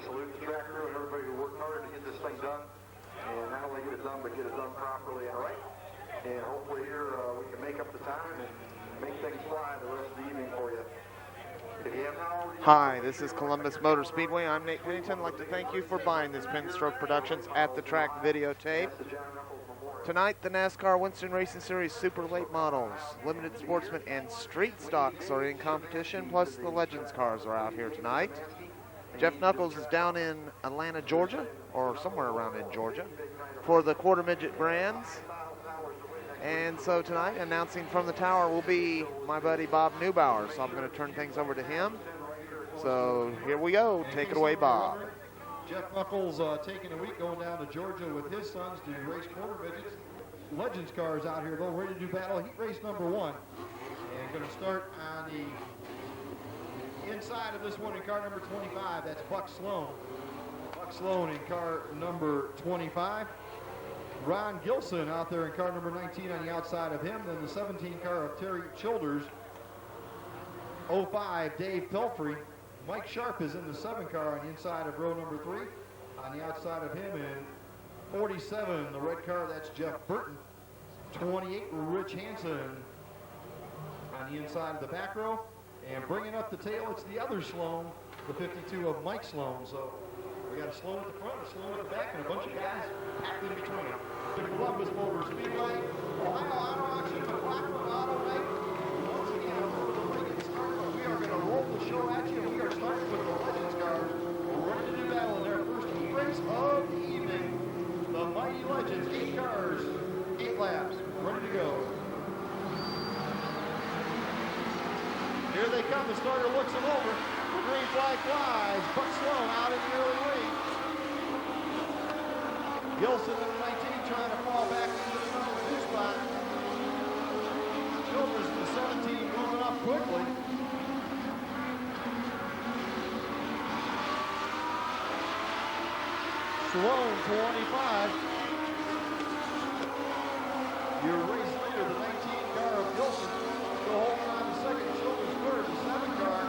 salute the track crew and everybody who worked hard to get this thing done. And not only get it done, but get it done properly and right. And hopefully here we can make up the time and make things fly the rest of the evening for you. Hi, this is Columbus Motor Speedway. I'm Nate Pennington. I'd like to thank you for buying this Penstroke Productions At the Track videotape. Tonight, the NASCAR Winston Racing Series Super Late Models, Limited Sportsman, and Street Stocks are in competition, plus the Legends cars are out here tonight. Jeff Knuckles is down in Atlanta, Georgia, or somewhere around in Georgia, for the Quarter Midget Grands. And so tonight, announcing from the tower will be my buddy Bob Neubauer. So I'm going to turn things over to him. So here we go. Take it away, Bob. Jeff Knuckles taking a week going down to Georgia with his sons to race quarter midgets. Legends cars out here, though, ready to do battle. Heat race number 1. And going to start on the inside of this one in car number 25. That's Buck Sloan. Buck Sloan in car number 25. Ron Gilson out there in car number 19 on the outside of him. Then the 17 car of Terry Childers. 05, Dave Pelfrey. Mike Sharp is in the 7 car on the inside of row number 3. On the outside of him in 47, the red car, that's Jeff Burton. 28, Rich Hansen on the inside of the back row. And bringing up the tail, it's the other Sloan, the 52 of Mike Sloan. So we got a Sloan at the front, a Sloan at the back, and a bunch of guys packed in between. The Columbus Motor Speedway, Ohio Auto Auction, McLaughlin Auto Night. Once again, before the ring gets started, we are going to roll the show at you. We are starting with the Legends cars. We're ready to do battle in their first heat race of the evening. The Mighty Legends, 8 cars, 8 laps, ready to go. Here they come. The starter looks them over. The green flag flies. Buck Sloan out in the early lead. Gilson in the 19 trying to fall back into the number 2 spot. Childers in the 17 moving up quickly. Sloan 25. Your race leader, the 19 car of Gilson, still holding on to second. Childers third, the 7 car.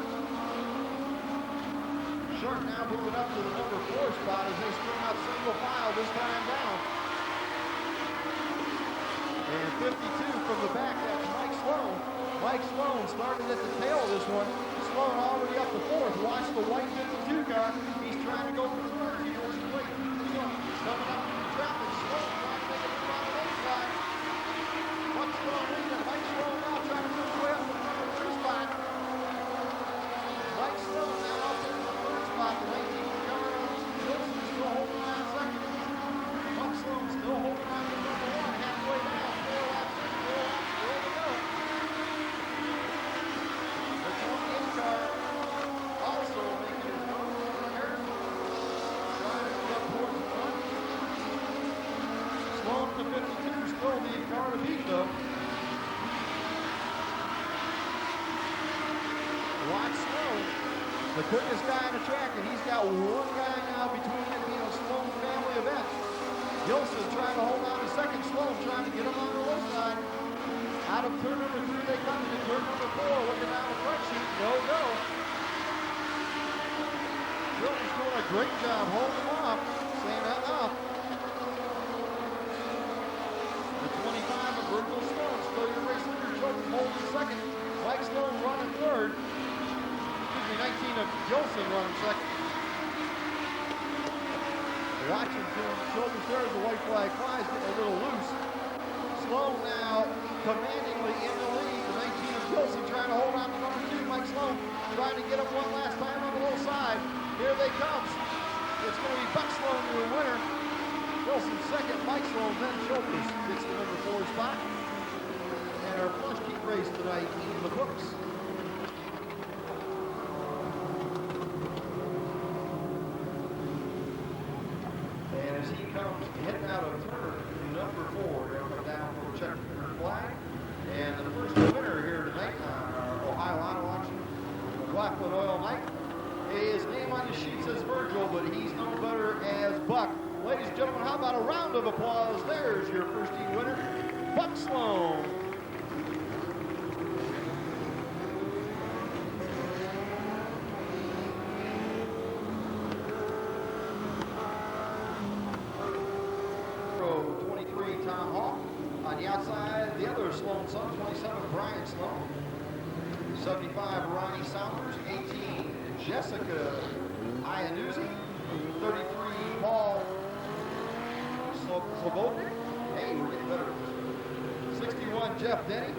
Sharp now moving up to the number 4 spot as they string out single file this time down. And 52 from the back, that's Mike Sloan. Mike Sloan started at the tail of this one. Sloan already up to 4th. Watch the white 52 car. He's trying to go for 3rd. He goes quick. Coming up in the traffic. Sloan trying to make it around the inside. Buck Sloan leading. Mike Sloan now trying to move his way up to the number 3 spot. Mike Sloan now up in the 3rd spot. The 19 car. Gilson still holding on second. Buck Sloan still holding on to number 1. Halfway down. 4 laps in. 4 laps. There we go. The 28 car also making his run. Harrison trying to get towards the front. Sloan to 52, still the car to beat though. Watch Sloan, the quickest guy on the track, and he's got one guy now between him being a Sloan family event. Gilson trying to hold on to second. Sloan trying to get him on the low side. Out of turn number 3 they come into turn number 4, looking down the front chute. Go. Children's doing a great job holding him off. Saying enough. The 25 of Virgil Sloan, still your race leader. Children's holding second. Mike Sloan running 3rd. Excuse me, 19 of Gilson running second. Washington, Children's there as the white flag flies, getting a little loose. Sloan now commandingly in the lead. The 19 of Gilson trying to hold on to number 2, Mike Sloan, trying to get him one last time on the low side. Here they come. It's going to be Buck Sloan, your winner. Gilson second, Mike Sloan, then Childers gets the number 4 spot. And our first heat race tonight in the books. And as he comes heading out of turn number 4, they'll come down for a check flag. And the first winner here tonight on our Ohio Auto Auction, McLaughlin Oil Night. His name on the sheet says Virgil, but he's known better as Buck. Ladies and gentlemen, how about a round of applause? There's your first heat winner, Buck Sloan. Sloan son, 27, Brian Sloan. 75, Ronnie Saunders. 18, Jessica Iannuzzi. 33, Paul Slobodnik. Hey, we're getting better. 61, Jeff Denny.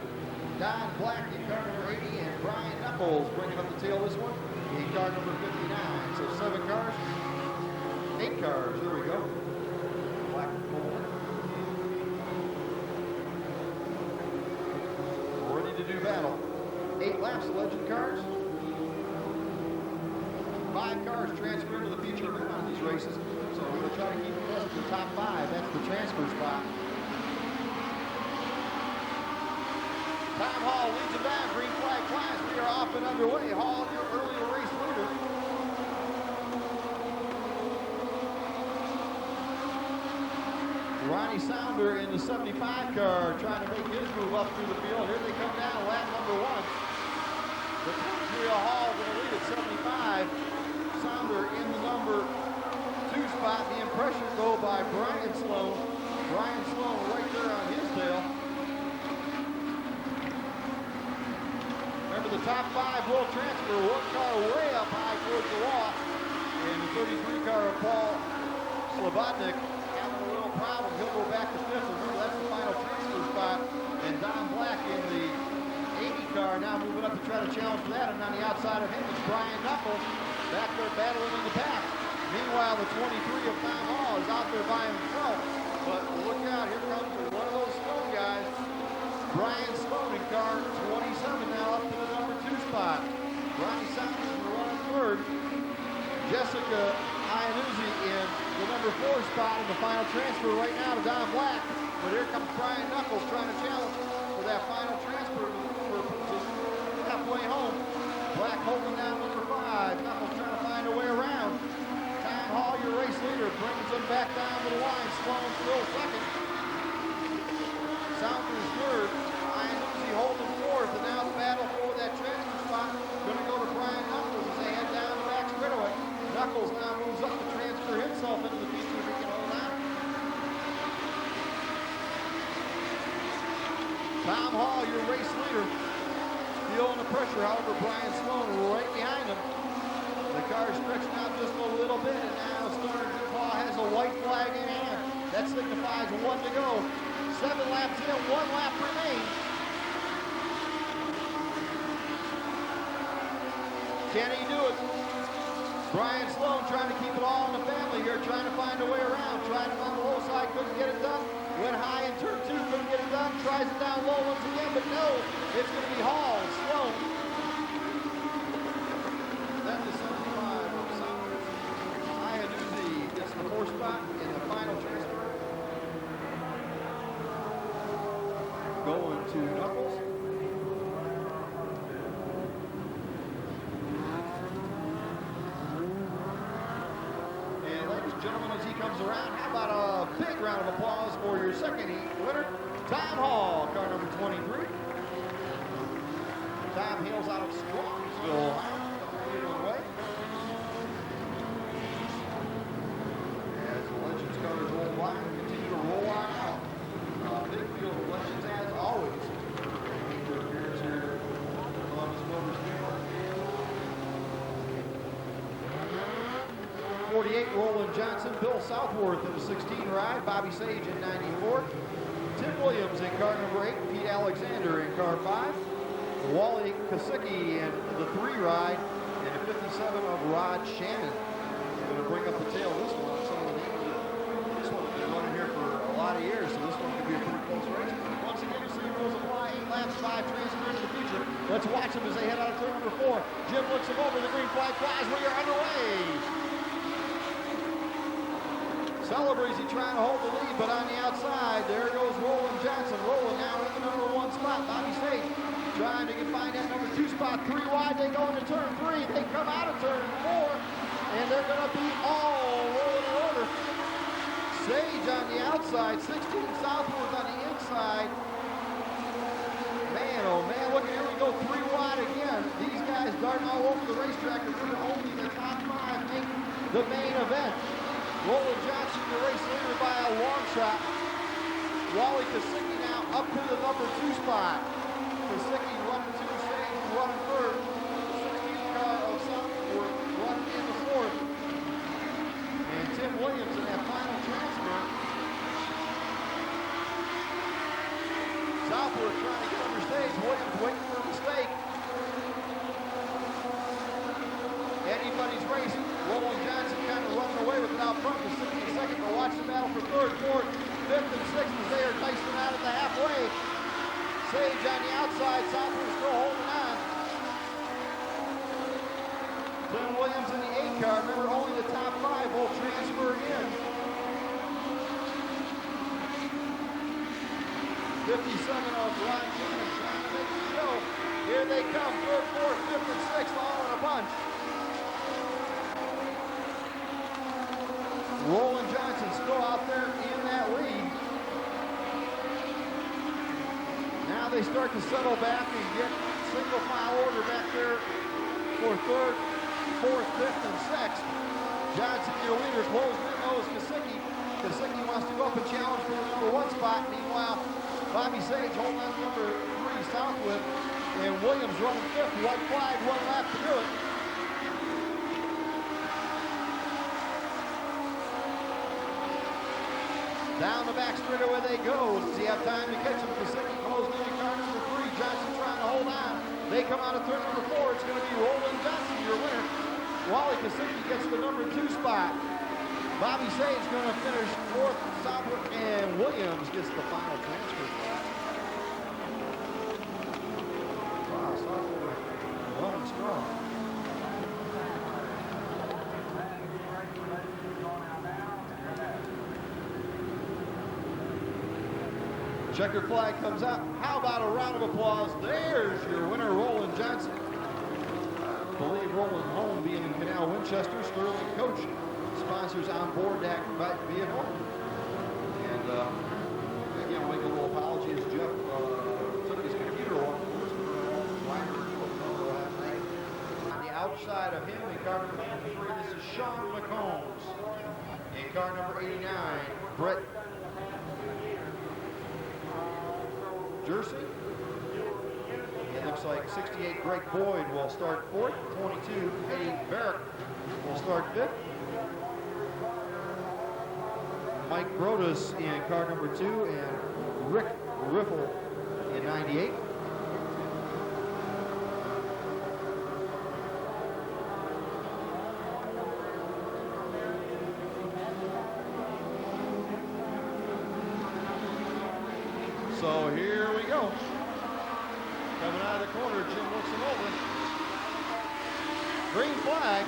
Don Black in car number 80, and Brian Knuckles bringing up the tail this one in car number 59. So 7 cars, 8 cars, there we go. Black and gold. Ready to do battle. 8 laps of legend cars. 5 cars transfer into the feature room on these races. So we're going to try to keep the rest of the top 5. That's the transfer spot. Tom Hall leads it back. Green flag flies. We are off and underway. Hall, your early race leader. Ronnie Sounder in the 75 car trying to make his move up through the field. Here they come down, lap number 1. The 23 Hall going to lead at 75. Sounder in the number 2 spot. The impression go by Brian Sloan. Brian Sloan right there on his tail. Remember the top 5 will transfer. 1 car way up high towards the wall. And the 33 car of Paul Slobodnik having a little problem. He'll go back to 5th. Remember, that's the final transfer spot. And Don Black in the 80 car now moving up to try to challenge for that. And on the outside of him is Brian Knuckles back there battling in the pack. Meanwhile, the 23 of Tom Hall is out there by himself. But look out, here comes one of those Sloan guys. Brian Sloan in car 27 now up to the number 2 spot. Ronnie Saunders in the running 3rd. Jessica Iannuzzi in the number 4 spot in the final transfer right now to Don Black. But here comes Brian Knuckles trying to challenge for that final transfer for position halfway home. Black holding down number 5. Knuckles trying to find a way around. Tom Hall, your race leader, brings them back down to the line. Sloan still 2nd. Saunders 3rd. Iannuzzi holding 4th. And now the battle for that transfer spot going to go to Brian Knuckles as they head down the back straightaway. Knuckles now moves up to transfer himself into the feature if he can hold out. Tom Hall, your race leader, feeling the pressure. However, Brian Sloan right behind him. The car is stretching out just a little bit, and now Stoner Jim Hall has a white flag in hand. That signifies 1 to go. 7 laps in, 1 lap remains. Can he do it? Brian Sloan trying to keep it all in the family here, trying to find a way around, trying to on the low side, couldn't get it done. Went high in turn 2, couldn't get it done. Tries it down low once again, but no, it's going to be Hall, Sloan. That is 75 of Saunders. Iannuzzi gets the 4th spot in the final transfer. Going to Knuckles. And ladies and gentlemen, as he comes around, how about a big round of applause for your second heat winner, Tom Hall, car number 23. Tom hails out of Strongsville, Ohio. Way. As the Legends cars roll by, continue to roll on out. Big field of Legends as always. Major appearance here at Columbus Motor Speedway. 48, Roland Johnson. Bill Southworth in the 16 ride. Bobby Sage in 94. Tim Williams in car number 8. Pete Alexander in car 5. Wally Kosicki in the 3 ride. And a 57 of Rod Shannon. Going to bring up the tail of this one. Some of the names. This one has been running here for a lot of years, so this one could be a pretty close race. Once again, you see rules apply. 8 laps, 5 transfer into the future. Let's watch them as they head out of turn number 4. Jim looks them over. The green flag flies. We are underway. Celebrezzi trying to hold the lead, but on the outside, there goes Roland Johnson. Roland now in the number 1 spot. Bobby Sage trying to find that number 2 spot. 3 wide, they go into turn 3. They come out of turn 4, and they're going to be all rolling in order. Sage on the outside, 16 Southworth on the inside. Man, oh man, look, here we go, 3 wide again. These guys darting all over the racetrack. Remember, only the top 5 make the main event. Roland Johnson, the race leader by a long shot. Wally Kosicki now up to the number 2 spot. Kasicki running 2, Sage running 3rd. 16th car of Southwood running in the 4th. And Tim Williams in that final transfer. Southwood trying to get understage. Williams waiting for a mistake. Anybody's race. Roland Johnson kind of running away with it out front. Kasicki in second, but watch the battle for 3rd, 4th, 5th, and 6th as they are dicing out at the halfway. Sage on the outside, Southwood still holding on. Tim Williams in the 8 car. Remember, only the top 5 will transfer in. 57 of Ron Cannon trying to make it show. Here they come, 3rd, 4th, 5th, and 6th, all in a bunch. Roland Johnson still out there in that lead. Now they start to settle back and get single file order back there for 3rd, 4th, 5th, and 6th. Johnson, your leader, closing in. Knows Kasicki. Kasicki wants to go up and challenge for the number 1 spot. Meanwhile, Bobby Sage holding on to number 3, Southwood, and Williams running 5th. White flag, 1 lap to do it. Down the back straightaway they go. Does he have time to catch him? Kasicki closing in car number 3. Johnson trying to hold on. They come out of turn number 4. It's going to be Roland Johnson, your winner. Wally Kasicki gets the number 2 spot. Bobby Sage going to finish 4th. Southwood and Williams gets the final transfer spot. Wow, Southwood running strong. Checker flag comes out. How about a round of applause? There's your winner, Roland Johnson. I believe Roland home being in Canal Winchester. Sterling Coach sponsors on board that vehicle. And again, I'll make a little apology as Jeff took his computer off. On the outside of him in car number 3, this is Sean McCombs. In car number 89, Brett Jersey. It looks like 68 Greg Boyd will start 4th. 22 Eddie Barrick will start 5th. Mike Brodas in car number 2 and Rick Riffle in 98. So here we go. Coming out of the corner, Jim looks him over. Green flag.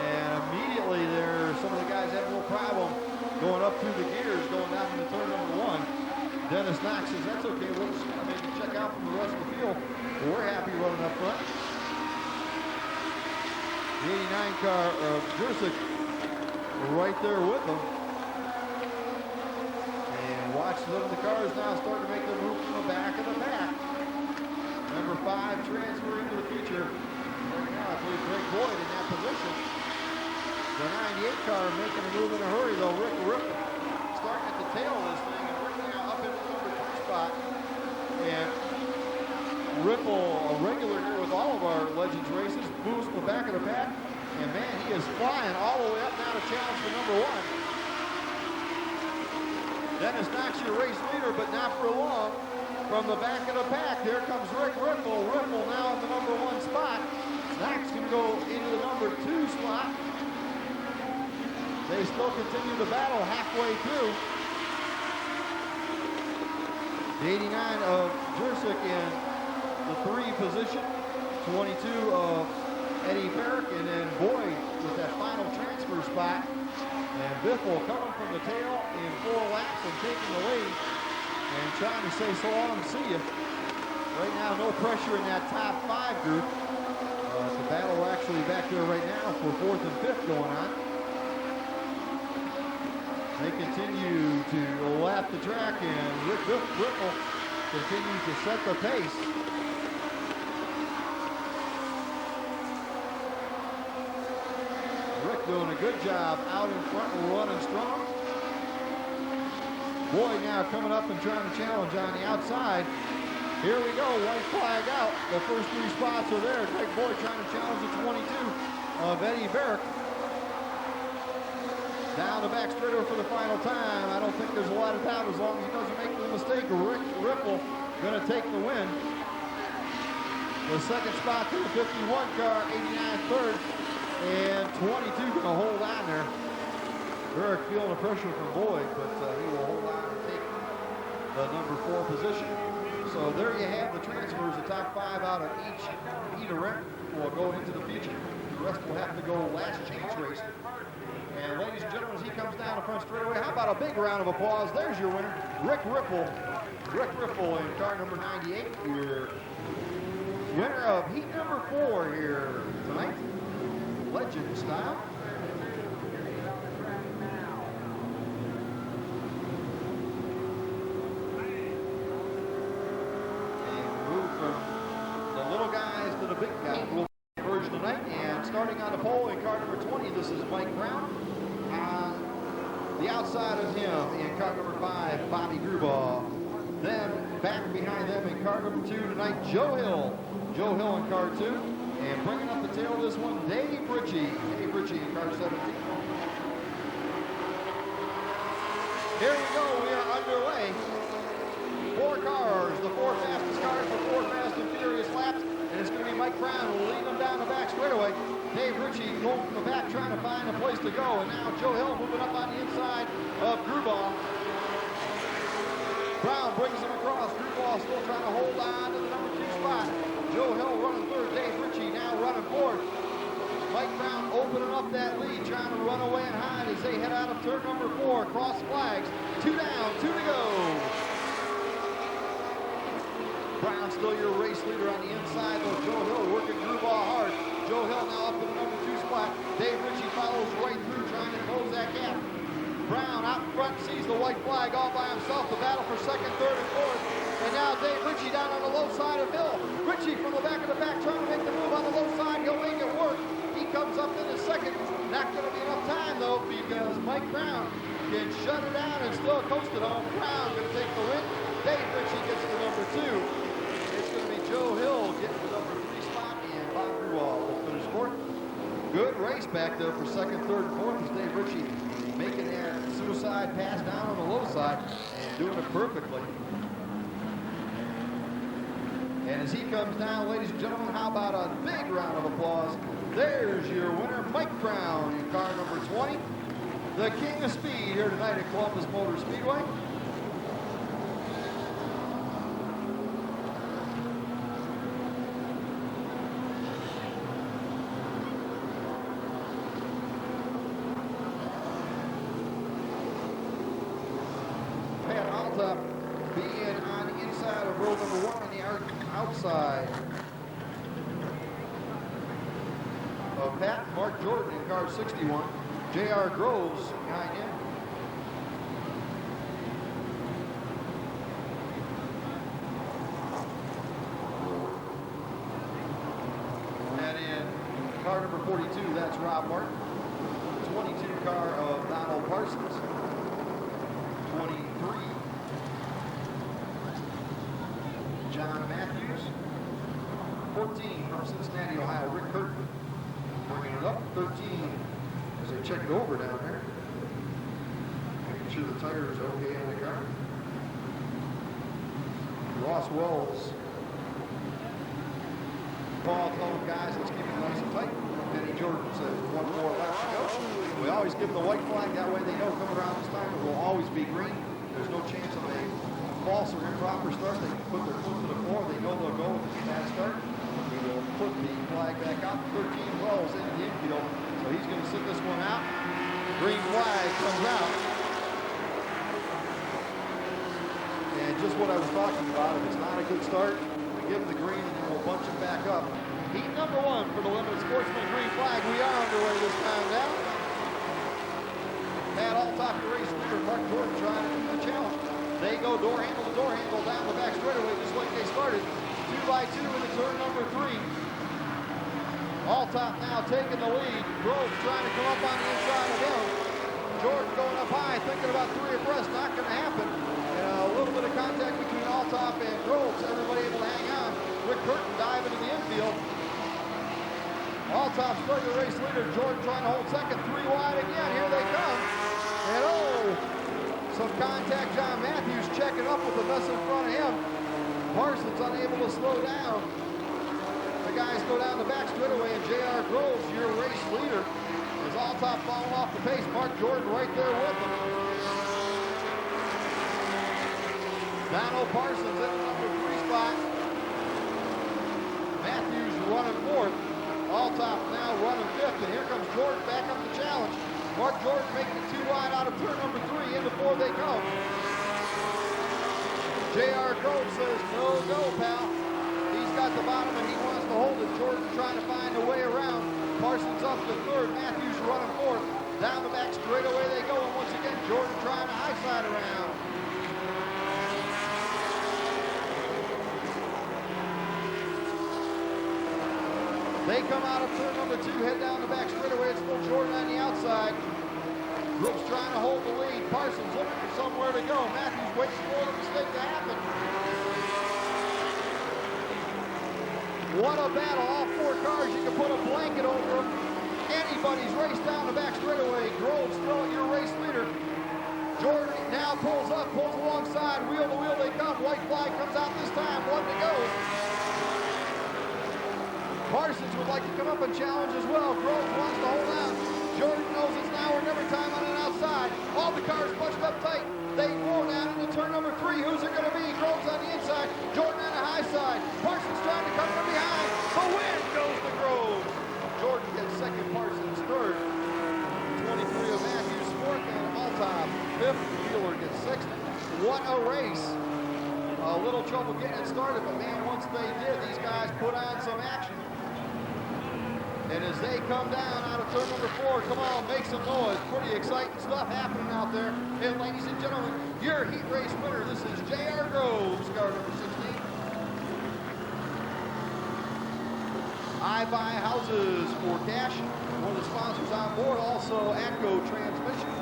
And immediately there, some of the guys have a little problem going up through the gears, going down into turn number 1. Dennis Knox says, that's okay, we'll just maybe check out from the rest of the field. We're happy running up front. The 89 car of Jursic right there with them. Watch the cars now starting to make the move from the back of the pack. Number 5 transfer into the future. Right now, I believe Greg Boyd in that position. The 98 car making a move in a hurry, though. Rick Riffle starting at the tail of this thing, and Rick now up into the number 2 spot. And Riffle, a regular here with all of our Legends races, moves from the back of the pack. And man, he is flying all the way up now to challenge for number 1. Dennis Knox, your race leader, but not for long. From the back of the pack, here comes Rick Riffle. Riffle now in the number 1 spot. Knox can go into the number 2 spot. They still continue the battle halfway through. The 89 of Jursic in the 3 position. 22 of Eddie Perrick, and then Boyd with that final transfer spot. And Biffle coming from the tail in 4 laps and taking the lead and trying to say so long and see you. Right now, no pressure in that top 5 group. The battle actually back there right now for 4th and 5th going on. They continue to lap the track, and Rick Biffle continues to set the pace. Doing a good job out in front and running strong. Boyd now coming up and trying to challenge on the outside. Here we go, white flag out. The first 3 spots are there. Greg Boyd trying to challenge the 22 of Eddie Barrick. Down the back straighter for the final time. I don't think there's a lot of doubt as long as he doesn't make the mistake. Rick Ripple going to take the win. The second spot to the 51 car, 89 third, and 22 going to hold on there. Barrick feeling the pressure from Boyd, but he will hold on and take the number 4 position. So there you have the transfers. The top 5 out of each event will go into the future. The rest will have to go last chance race. And ladies and gentlemen, as he comes down the front straightaway, how about a big round of applause? There's your winner, Rick Ripple. Rick Ripple in car number 98, your winner of heat number 4 here tonight, legend style. To the big guy version tonight, and starting on the pole in car number 20, this is Mike Brown. On the outside of him in car number 5, Bobby Grubauer. Then back behind them in car number 2 tonight, Joe Hill. Joe Hill in car 2, and bringing up the tail of this one, Dave Ritchie. Dave Ritchie in car 17. Here we go, we are underway. 4 cars, the 4 fastest cars for 4 fast and furious laps. And it's going to be Mike Brown who will lead them down the back straightaway. Dave Ritchie going from the back trying to find a place to go. And now Joe Hill moving up on the inside of Grubauer. Brown brings him across. Grubauer still trying to hold on to the number 2 spot. Joe Hill running third. Dave Ritchie now running fourth. Mike Brown opening up that lead, trying to run away and hide as they head out of turn number 4. Cross flags. 2 down, 2 to go. Brown still your race leader on the inside, though Joe Hill working Grubauer hard. Joe Hill now up in the number 2 spot. Dave Ritchie follows right through, trying to close that gap. Brown out in front sees the white flag all by himself. The battle for second, third, and fourth. And now Dave Ritchie down on the low side of Hill. Ritchie from the back of the pack trying to make the move on the low side. He'll make it work. He comes up in the second. Not going to be enough time, though, because Mike Brown can shut it down and still coast it home. Brown going to take the win. Dave Ritchie gets the number 2. Joe Hill getting the number 3 spot, and Bob Grubauer will finish 4th. Good race back there for second, third, and 4th as Dave Ritchie making that suicide pass down on the low side and doing it perfectly. And as he comes down, ladies and gentlemen, how about a big round of applause? There's your winner, Mike Brown in car number 20. The king of speed here tonight at Columbus Motor Speedway. Being on the inside of row number 1 on the outside of Pat. Mark Jordan in car 61. J.R. Groves behind him. And in car number 42, that's Rob Martin. 22 car of Donald Parsons. 23. John Matthews. 14 from Cincinnati, Ohio, Rick Curtin. Bringing it up. 13 as they check it over down there. Making sure the tire is okay on the car. Ross Wells. Paul told guys, let's keep it nice and tight. Denny Jordan says 1 more left to go. We always give them the white flag, that way they know coming around this time it will always be green. There's no chance of a false or improper start. They can put their foot to the floor. They know they'll go with a bad start. We will put the flag back out. 13 Wells into the infield. So he's going to sit this one out. Green flag comes out. And just what I was talking about, if it's not a good start, we give them the green and then we'll bunch them back up. Heat number 1 for the Limited Sportsman green flag. We are underway this time now. Pat Alltop, the race leader, Mark Jordan trying to do the challenge. They go door handle to door handle down the back straightaway just like they started. 2 by 2 into turn number 3. Alltop now taking the lead. Groves trying to come up on the inside of him. Jordan going up high, thinking about 3 abreast, not going to happen. And a little bit of contact between Althoff and Groves, everybody able to hang on. Rick Burton diving to the infield. Althoff still your race leader. Jordan trying to hold second, 3 wide again. Here they come. And some contact. John Matthews checking up with the mess in front of him. Parsons unable to slow down. The guys go down the back straightaway, and J.R. Groves, your race leader, is Althoff falling off the pace. Mark Jordan right there with him. Donald Parsons in the number 3 spot. Matthews running 4th. Althoff now running 5th, and here comes Jordan back up the challenge. Mark Jordan making it 2 wide out of turn number 3. Into 4 they come. J.R. Groves says, no go, pal. He's got the bottom and he wants to hold it. Jordan trying to find a way around. Parsons up to 3rd. Matthews running 4th. Down the back straightaway they go, and once again Jordan trying to high side around. They come out of turn number 2, head down the back straightaway. It's still Jordan on the outside. Brooks trying to hold the lead. Parsons looking for somewhere to go. Matthews waiting for the mistake to happen. What a battle. All 4 cars, you can put a blanket over them. Anybody's race down the back straightaway. Groves still your race leader. Jordan now pulls up, pulls alongside. Wheel to wheel they come. White flag comes out this time. 1 to go. Parsons would like to come up and challenge as well. Groves wants to hold on. Jordan knows it's now or never time on an outside. All the cars pushed up tight. They roll down into turn number 3. Who's it going to be? Groves on the inside. Jordan on the high side. Parsons trying to come from behind. The win goes to Groves. Jordan gets 2nd, Parsons 3rd. 23 of Matthews 4th, and Althoff 5th. Wheeler gets 6th. What a race. A little trouble getting it started, but man, once they did, these guys put on some action. And as they come down out of turn number 4, come on, make some noise. Pretty exciting stuff happening out there. And ladies and gentlemen, your heat race winner, this is J.R. Groves, car number 16. I Buy Houses for Cash, one of the sponsors on board. Also, ACO Transmission,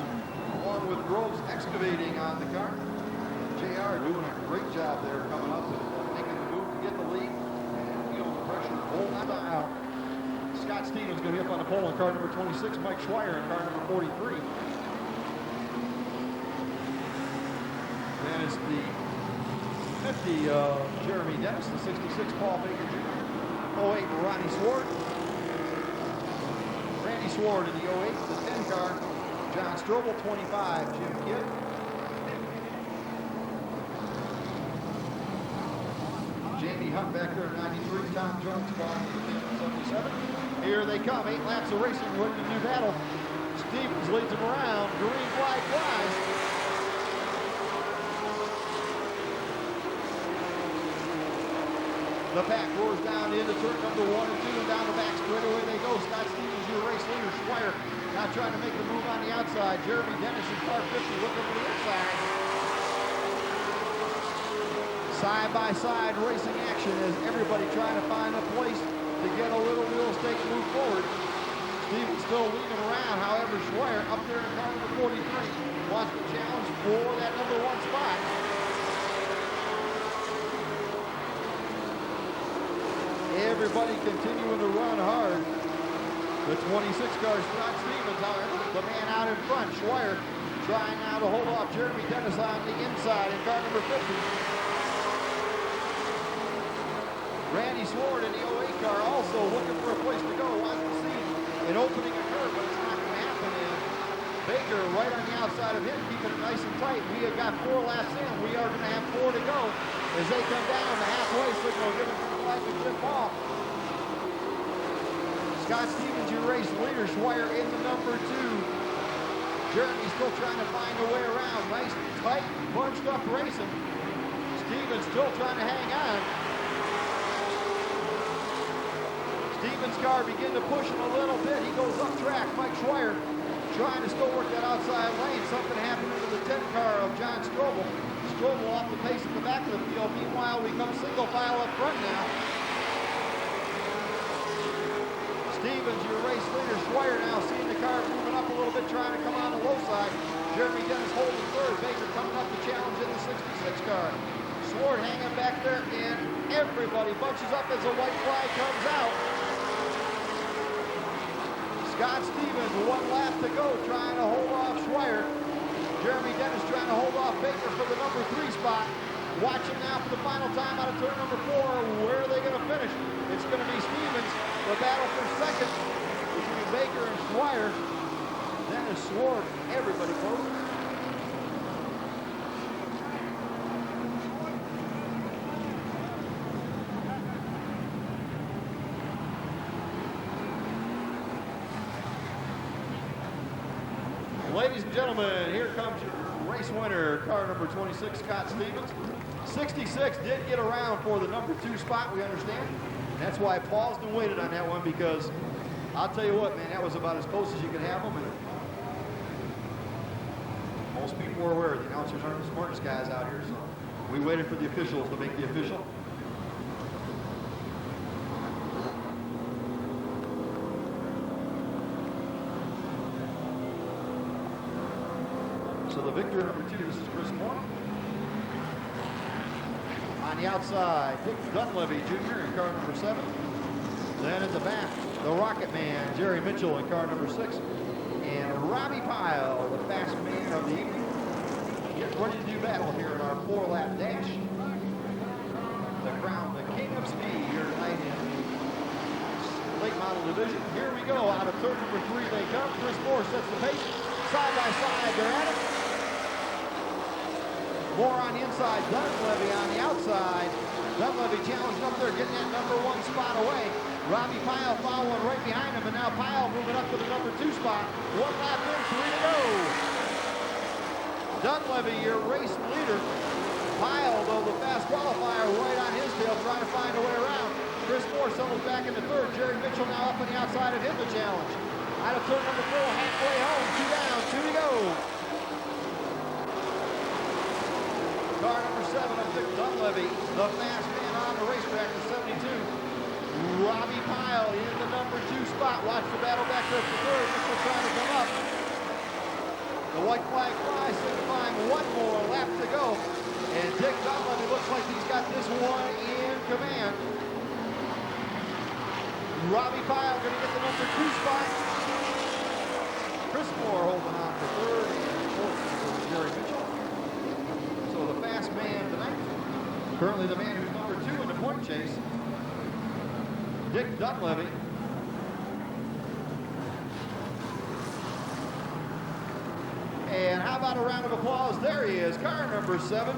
along with Groves Excavating on the car. J.R. doing a great job there coming up and making the move to get the lead. And feeling the pressure holding that out. Scott Stevens going to be up on the pole in car number 26. Mike Schweier in car number 43. And it's the 50 Jeremy Dennis, the 66 Paul Baker Jr., 08 Ronnie Swart. Randy Swart in the 08, the 10 car. John Strobel, 25, Jim Kidd. Jamie Hunt back there, 93. Tom Jones, car number 77. Here they come, 8 laps of racing, ready to do battle. Stevens leads them around, green flag flies. The pack roars down into turn number 1 and 2, and down the back straightaway they go. Scott Stevens, your race leader. Schweier now trying to make the move on the outside. Jeremy Dennis in car 50 looking for the inside. Side-by-side racing action as everybody trying to find a place to get a little real estate to move forward. Stevens still leading around, however, Schweier up there in car number 43 wants to challenge for that number 1 spot. Everybody continuing to run hard. The 26 car, Scott Stevens, however, the man out in front. Schweier trying now to hold off Jeremy Dennis on the inside in car number 50. Randy Swart in the 08 car also looking for a place to go. Wants to see an opening occur, but it's not going to happen. And Baker right on the outside of him, keeping it nice and tight. We have got 4 laps in. We are going to have 4 to go as they come down the halfway signal, giving the flag to Jim Paul. Scott Stevens, your race leader. Schweier in the number 2. Jeremy still trying to find a way around. Nice, tight, bunched up racing. Stevens still trying to hang on. Stevens' car begin to push him a little bit. He goes up track. Mike Schweier trying to still work that outside lane. Something happened to the 10 car of John Strobel. Strobel off the pace at the back of the field. Meanwhile, we come single file up front now. Stevens, your race leader. Schweier now seeing the car moving up a little bit, trying to come on the low side. Jeremy Dennis holding third. Baker coming up to challenge in the 66 car. Swart hanging back there, and everybody bunches up as the white flag comes out. Scott Stevens, 1 lap to go, trying to hold off Schweier. Jeremy Dennis trying to hold off Baker for the number 3 spot. Watch him now for the final time out of turn number 4. Where are they going to finish? It's going to be Stevens. The battle for second between Baker and Schweier. Dennis, Swart, everybody close. Ladies and gentlemen, here comes your race winner, car number 26, Scott Stevens. 66 did get around for the number 2 spot, we understand. That's why I paused and waited on that one, because I'll tell you what, man, that was about as close as you could have them. And most people are aware the announcers aren't the smartest guys out here, so we waited for the officials to make the official. So the victor, number 2, this is Chris Moore. On the outside, Dick Dunleavy Jr. in car number 7. Then in the back, the Rocket Man, Jerry Mitchell in car number 6. And Robbie Pyle, the fast man of the evening. Getting ready to do battle here in our 4-lap dash. The crown, the king of speed here tonight in the late model division. Here we go, out of turn number 3 they come. Chris Moore sets the pace. Side by side, they're at it. Moore on the inside, Dunleavy on the outside. Dunleavy challenging up there, getting that number 1 spot away. Robbie Pyle following right behind him, and now Pyle moving up to the number 2 spot. 1 lap in, 3 to go. Dunleavy, your race leader. Pyle, though, the fast qualifier, right on his tail, trying to find a way around. Chris Moore settles back into 3rd. Jerry Mitchell now up on the outside of him to challenge. Out of turn number 4, halfway home, 2 down, 2 to go. Car number 7 of Dick Dunleavy, the fast man on the racetrack, the 72. Robbie Pyle in the number 2 spot. Watch the battle back there for 3rd. Mitchell trying to come up. The white flag flies, signifying 1 more lap to go. And Dick Dunleavy looks like he's got this one in command. Robbie Pyle going to get the number 2 spot. Chris Moore holding on for 3rd, and 4th for Jerry Mitchell. So the fast man tonight, currently the man who's number 2 in the point chase, Dick Dunleavy. And how about a round of applause? There he is, car number 7.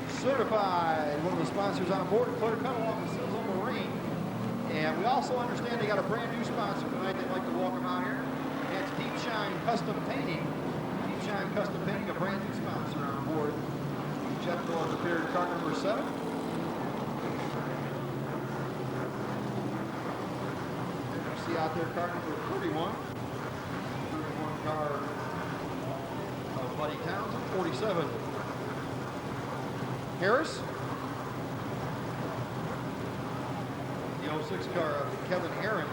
Certified, one of the sponsors on board, Clear Cut along with Sizzle Marine. And we also understand they got a brand new sponsor tonight they'd like to welcome out here. That's Deep Shine Custom Painting. Deep Shine Custom Painting, a brand new sponsor on board. Jeff Miller prepared car number 7. See out there car number 31. 31 car of Buddy Townsend. 47. Harris. The 06 car of Kevin Aaron.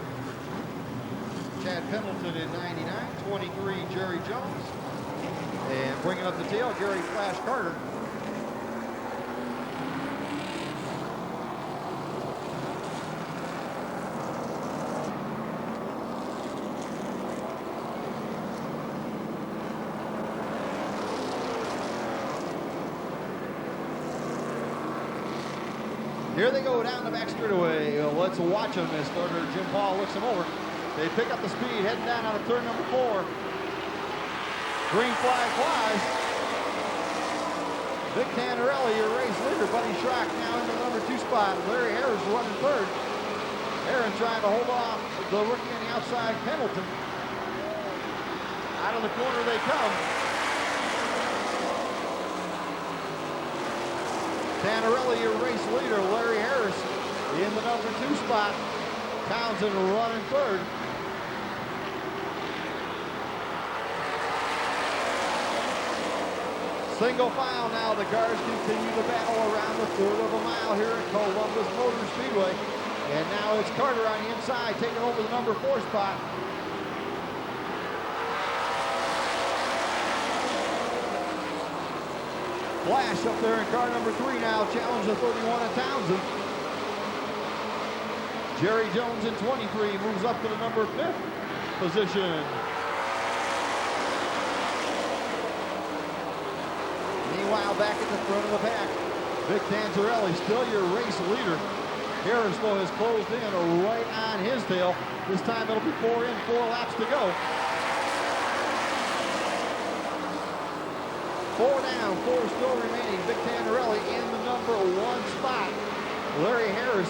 Chad Pendleton in 99. 23, Jerry Jones. And bringing up the tail, Gary Flash Carter. Here they go down the back straightaway. Let's watch them as starter Jim Paul looks them over. They pick up the speed, heading down out of turn number 4. Green flag flies. Vic Tannerelli, your race leader. Buddy Schrock now in the number 2 spot. Larry Harris running 3rd. Aaron trying to hold off the rookie on the outside, Pendleton. Out of the corner they come. Tannerelli, your race leader. Larry Harris in the number 2 spot. Townsend running 3rd. Single file now. The cars continue the battle around the 1/3 of a mile here at Columbus Motor Speedway. And now it's Carter on the inside, taking over the number 4 spot. Flash up there in car number 3 now, challenge the 31 of Townsend. Jerry Jones in 23 moves up to the number 5th position. Meanwhile, back at the front of the pack, Vic Tanzarelli, still your race leader. Harrisville has closed in right on his tail. This time it'll be 4 in, 4 laps to go. 4 down, 4 still remaining. Vic Tanzarelli in the number 1 spot. Larry Harris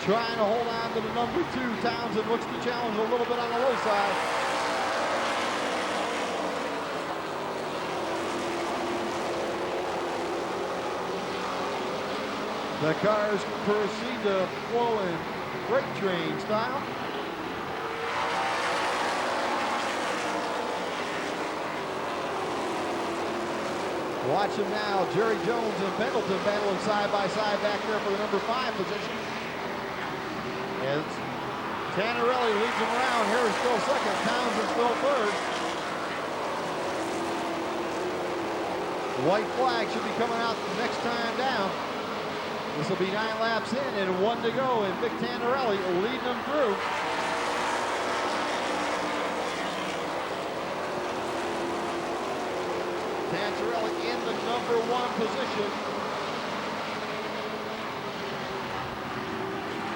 trying to hold on to the number 2. Townsend looks to challenge a little bit on the low side. The cars proceed to flow in freight train style. Watch him now. Jerry Jones and Pendleton battling side by side back there for the number 5 position. As Tannerelli leads him around. Harris still second. Townsend still third. White flag should be coming out the next time down. This will be 9 laps in and 1 to go, and Vic Tannerelli leading them through. Tannerelli in the number 1 position.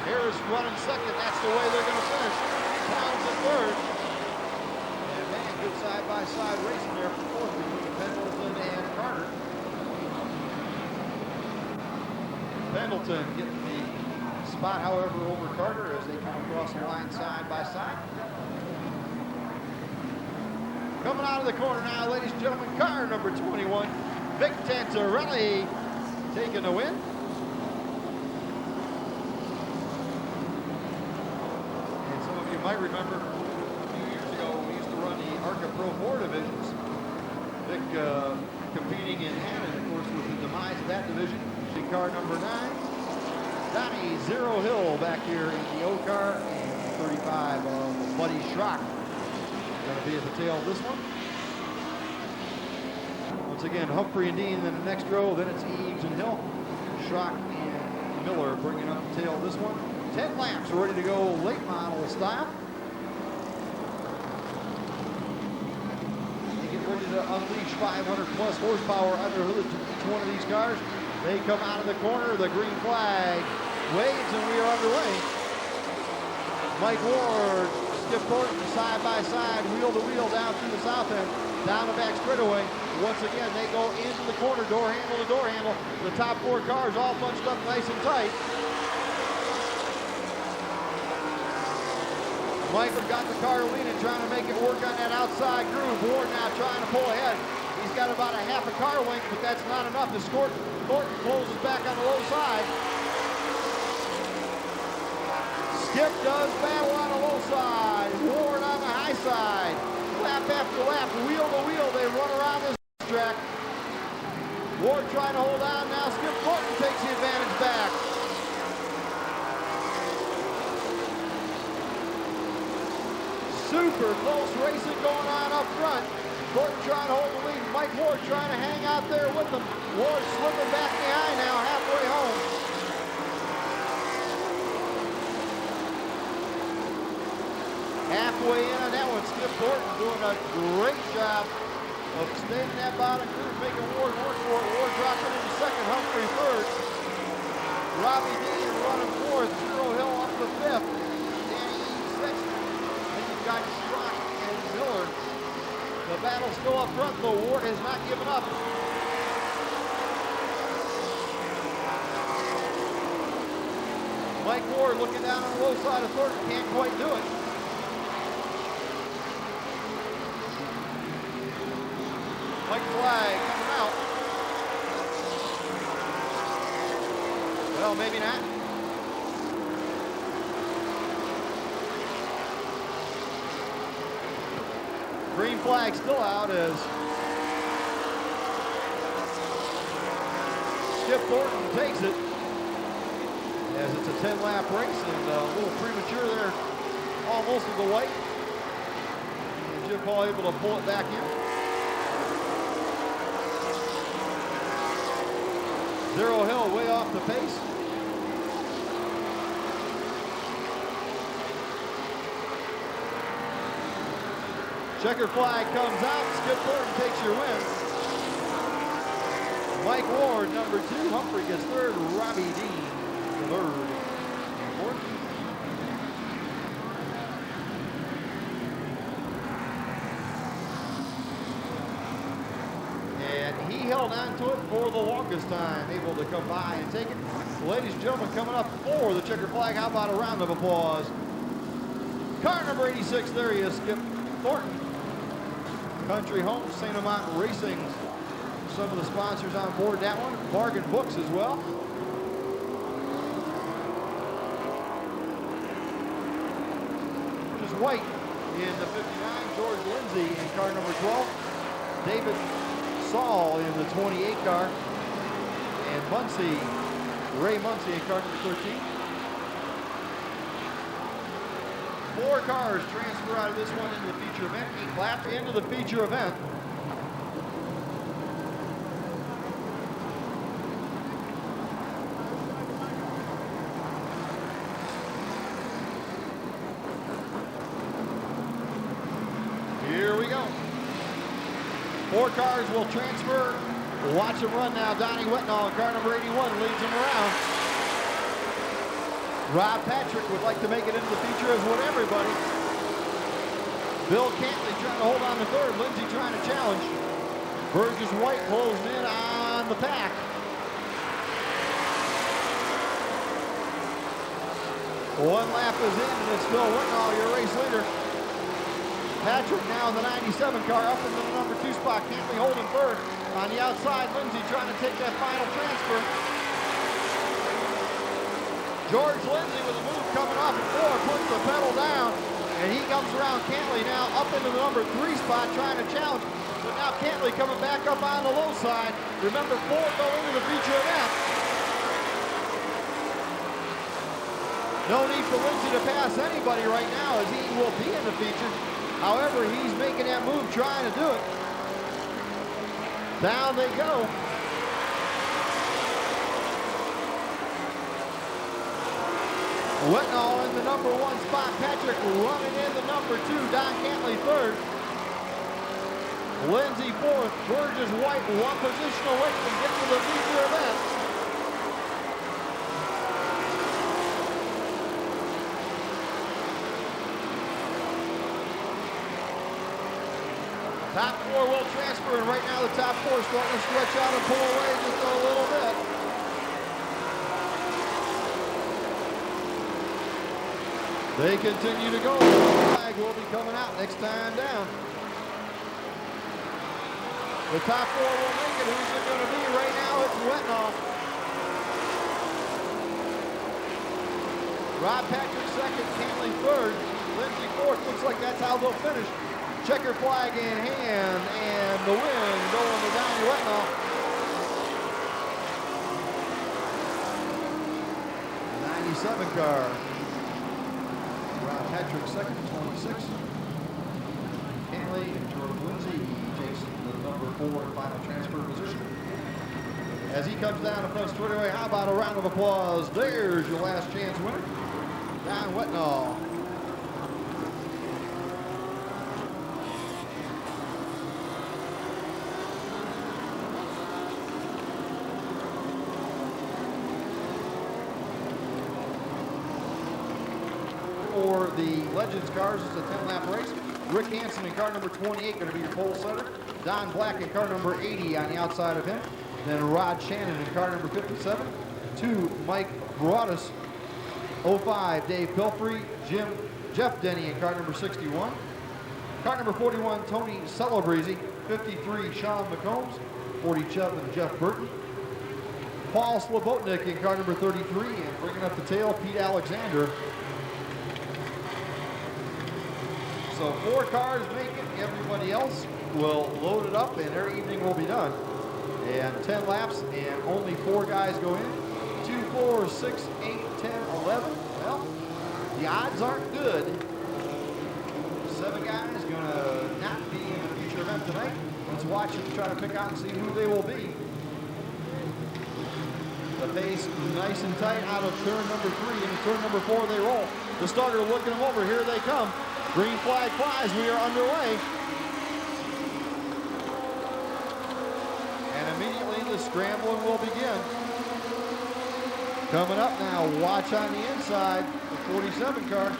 Harris running second. That's the way they're going to finish. Townsend third. And man, good side-by-side racing there for 4th between Pendleton and Carter. Pendleton getting the spot, however, over Carter as they come across the line side by side. Coming out of the corner now, ladies and gentlemen, car number 21, Vic Tanzarelli taking the win. And some of you might remember a few years ago when we used to run the ARCA Pro 4 divisions. Vic competing in Hammond, of course, with the demise of that division. Car number 9, Donnie Zero Hill back here in the O car, and 35 of Buddy Schrock going to be at the tail of this one. Once again, Humphrey and Dean in the next row, then it's Eaves and Hill. Schrock and Miller bringing up the tail of this one. 10 laps ready to go late model style. They get ready to unleash 500 plus horsepower under the hood of each one of these cars. They come out of the corner, the green flag waves, and we are underway. Mike Ward, Skip Thornton, side by side, wheel to wheel down through the south end, down the back straightaway. Once again, they go into the corner, door handle to door handle. The top 4 cars all bunched up nice and tight. Michael got the car leaning, trying to make it work on that outside groove. Ward now trying to pull ahead. He's got about a half a car length, but that's not enough to score. Thornton closes back on the low side. Skip does battle on the low side. Ward on the high side. Lap after lap, wheel to wheel, they run around this track. Ward trying to hold on now. Skip Thornton takes the advantage back. Super close racing going on up front. Thornton trying to hold the lead. Mike Ward trying to hang out there with them. Ward slipping back behind now, halfway home. Halfway in on that one, Skip Thornton doing a great job of staying that bottom groove, making Ward work for it. Ward dropping into second, Humphrey third. Robbie Dean running fourth. Zero Hill up to 5th. Danny Eaves sixth. Then you've got Schrock and Miller. The battle's still up front, though. Ward has not given up. Mike Ward looking down on the low side of Thornton, can't quite do it. White flag coming out. Well, maybe not. Green flag still out as Skip Thornton takes it. as it's a 10-lap race and a little premature there, almost with the white. And Jim Paul able to pull it back in. Zero Hill way off the pace. Checker flag comes out. Skip Thornton takes your win. Mike Ward, number 2. Humphrey gets 3rd. Robbie Dean, 3rd. And 4th. And he held on to it for the longest time, able to come by and take it. Ladies and gentlemen, coming up for the checker flag, how about a round of applause? Car number 86, there he is, Skip Thornton. Country Home, St. Amant Racing, some of the sponsors on board that one. Bargain Books as well. Just White in the 59, George Lindsay in car number 12, David Saul in the 28 car, and Muncie, Ray Muncie in car number 13. 4 cars transfer out of this one into the feature event. 8 laps into the feature event. Here we go. 4 cars will transfer. Watch them run now. Donnie Wetnall in car number 81 leads them around. Rob Patrick would like to make it into the feature, as would everybody. Bill Cantley trying to hold on to 3rd. Lindsay trying to challenge. Burgess White closing in on the pack. One lap is in, and it's Bill Wetnall, your race leader. Patrick now in the 97 car, up into the number 2 spot. Cantley holding 3rd. On the outside, Lindsay trying to take that final transfer. George Lindsay with a move coming off at 4, puts the pedal down, and he comes around Cantley now up into the number 3 spot trying to challenge. But now Cantley coming back up on the low side. Remember, 4 go into the feature event. No need for Lindsay to pass anybody right now, as he will be in the feature. However, he's making that move, trying to do it. Down they go. Wetnall in the number 1 spot. Patrick running in the number 2. Don Cantley 3rd. Lindsay 4th. Burgess White 1 position away from getting to the feature event. Top 4 will transfer, and right now the top 4 is starting to stretch out and pull away just a little bit. They continue to go. The flag will be coming out next time down. The top 4 will make it. Who's it going to be? Right now it's Wetnall. Rob Patrick 2nd, Cantley 3rd, Lindsay 4th. Looks like that's how they'll finish. Checker flag in hand, and the win going to Donnie Wetnall. 97 car. Rob Patrick 2nd, 26. Cantley and George Lindsay takes the number 4 final transfer position. As he comes down the front straightaway, how about a round of applause? There's your last chance winner, Don Wetnall. For the Legends cars, it's a 10-lap race. Rick Hansen in car number 28 going to be your pole setter. Don Black in car number 80 on the outside of him. Then Rod Shannon in car number 57. 2, Mike Broadus. 05, Dave Pilfrey. Jeff Denny in car number 61. Car number 41, Tony Celebrezzi. 53, Sean McCombs. 47, Jeff Burton. Paul Slobotnik in car number 33. And bringing up the tail, Pete Alexander. So 4 cars make it. Everybody else will load it up, and their evening will be done. And 10 laps, and only 4 guys go in. 2, 4, 6, 8, 10, 11. Well, the odds aren't good. 7 guys gonna not be in a future event tonight. Let's watch them try to pick out and see who they will be. The pace nice and tight out of turn number 3. Into turn number 4 they roll. The starter looking them over. Here they come. Green flag flies. We are underway. And immediately the scrambling will begin. Coming up now, watch on the inside, the 47 car.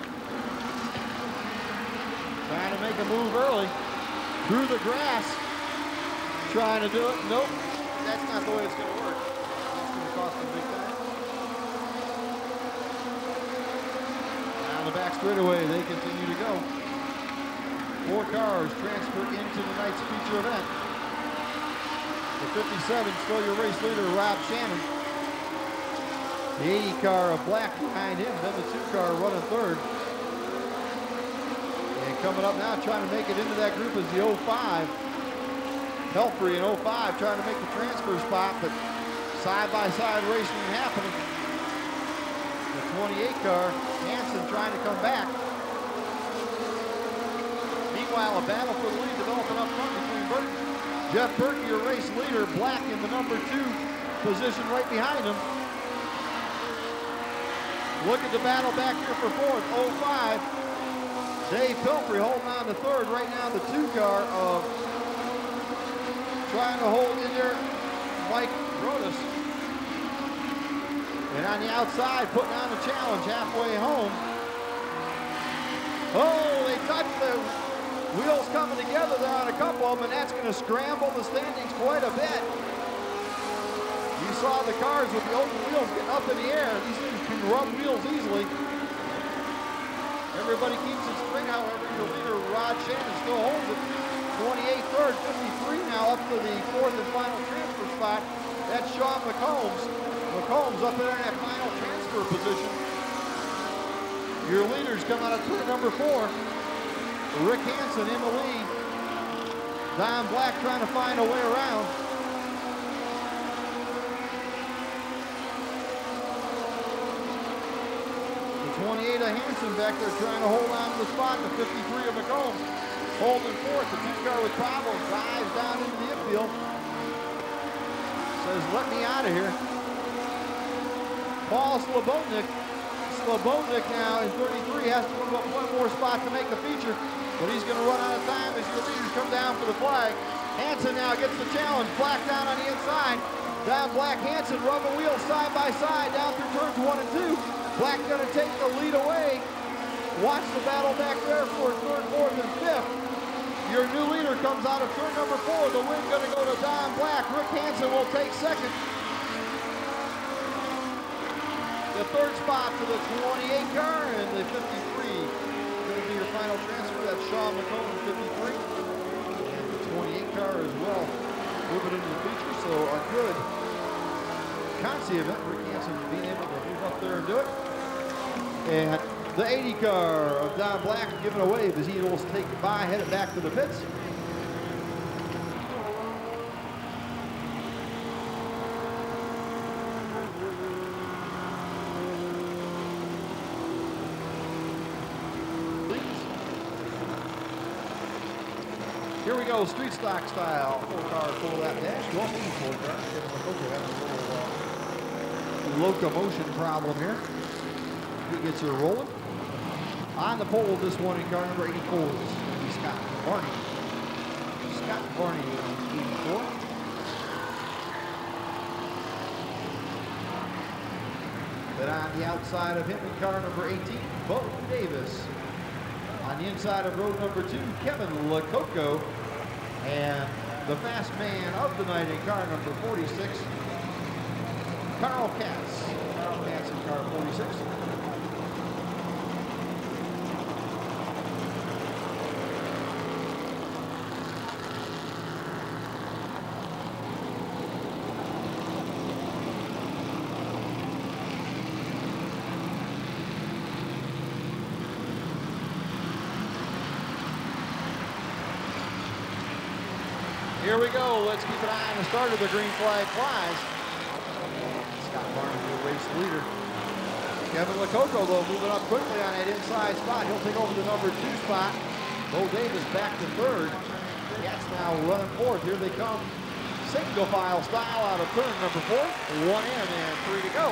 Trying to make a move early. Through the grass. Trying to do it. Nope. That's not the way it's going to work. It's going to cost them big time. Down the back straightaway, they continue to go. 4 cars transfer into tonight's feature event. The 57, still your race leader, Rob Shannon. The 80 car of black behind him, then the 2 car running third. And coming up now, trying to make it into that group is the 05. Helfrey in 05 trying to make the transfer spot, but side-by-side racing happening. The 28 car, Hansen trying to come back. Meanwhile, a battle for the lead developing up front between Burton. Jeff Burton, your race leader, black in the number 2 position right behind him. Look at the battle back here for 4th, 05. Dave Pelfrey holding on to 3rd. Right now, the 2 car of trying to hold in there, Mike Rodas. And on the outside, putting on the challenge halfway home. Oh, they touched the wheels coming together there on a couple of them, and that's going to scramble the standings quite a bit. You saw the cars with the open wheels getting up in the air. These things can rub wheels easily. Everybody keeps it straight, however. Your leader, Rod Shannon, still holds it. 28 third, 53 now up to the 4th and final transfer spot. That's Sean McCombs. McCombs up there in that final transfer position. Your leaders come out of turn number 4. Rick Hansen in the lead. Don Black trying to find a way around. The 28 of Hansen back there trying to hold on to the spot. The 53 of McCombs holding 4th. The 2 car with problems dives down into the infield. Says, let me out of here. Paul Slobodnik now in 33 has to move up 1 more spot to make the feature, but he's going to run out of time as your leaders come down for the flag. Hansen now gets the challenge. Black down on the inside. Down Black, Hansen rubbing wheels side by side down through turns 1 and 2. Black going to take the lead away. Watch the battle back there for 3rd, 4th, and 5th. Your new leader comes out of turn number 4. The win going to go to Don Black. Rick Hansen will take 2nd. The 3rd spot to the 28 car, and the 53 going to be your final transfer. That's Sean McCollum, 53. And the 28 car as well. Moving into the feature, so a good Consi event. Rick Hansen being able to move up there and do it. And the 80 car of Don Black giving away as he will take by, headed back to the pits. Here we go, street stock style. 4 car full lap dash. You also need 4 cars. Having a little locomotion problem here. He gets her rolling. On the pole, this one in car number 84 is Scott Barney. Scott Barney on 84. Then on the outside of him in car number 18, Bo Davis. On the inside of row number 2, Kevin Lococo. And the fast man of the night in car number 46, Carl Katz. Carl Katz in car 46. Here we go. Let's keep an eye on the start of the green flag flies. Scott Barney, the race leader. Kevin Lococo, though, moving up quickly on that inside spot. He'll take over the number 2 spot. Bo Davis back to 3rd. Cats now running 4th. Here they come. Single file style out of turn number 4. 1 in and 3 to go.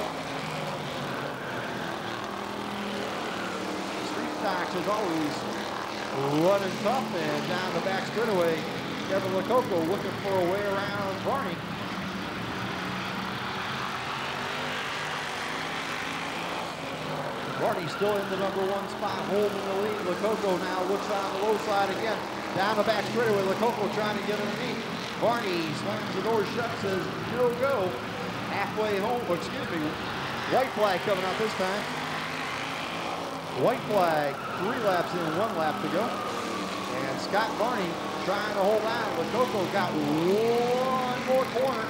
Street Stocks, as always, running tough and down the back straightaway. Kevin Lococo looking for a way around Barney. Barney still in the number 1 spot, holding the lead. Lococo now looks on the low side again. Down the back straightaway, Lococo trying to get underneath. Barney slams the door shut, says, no go. Halfway home, excuse me, white flag coming out this time. White flag, 3 laps in, 1 lap to go. And Scott Barney trying to hold on. Lococo got 1 more corner.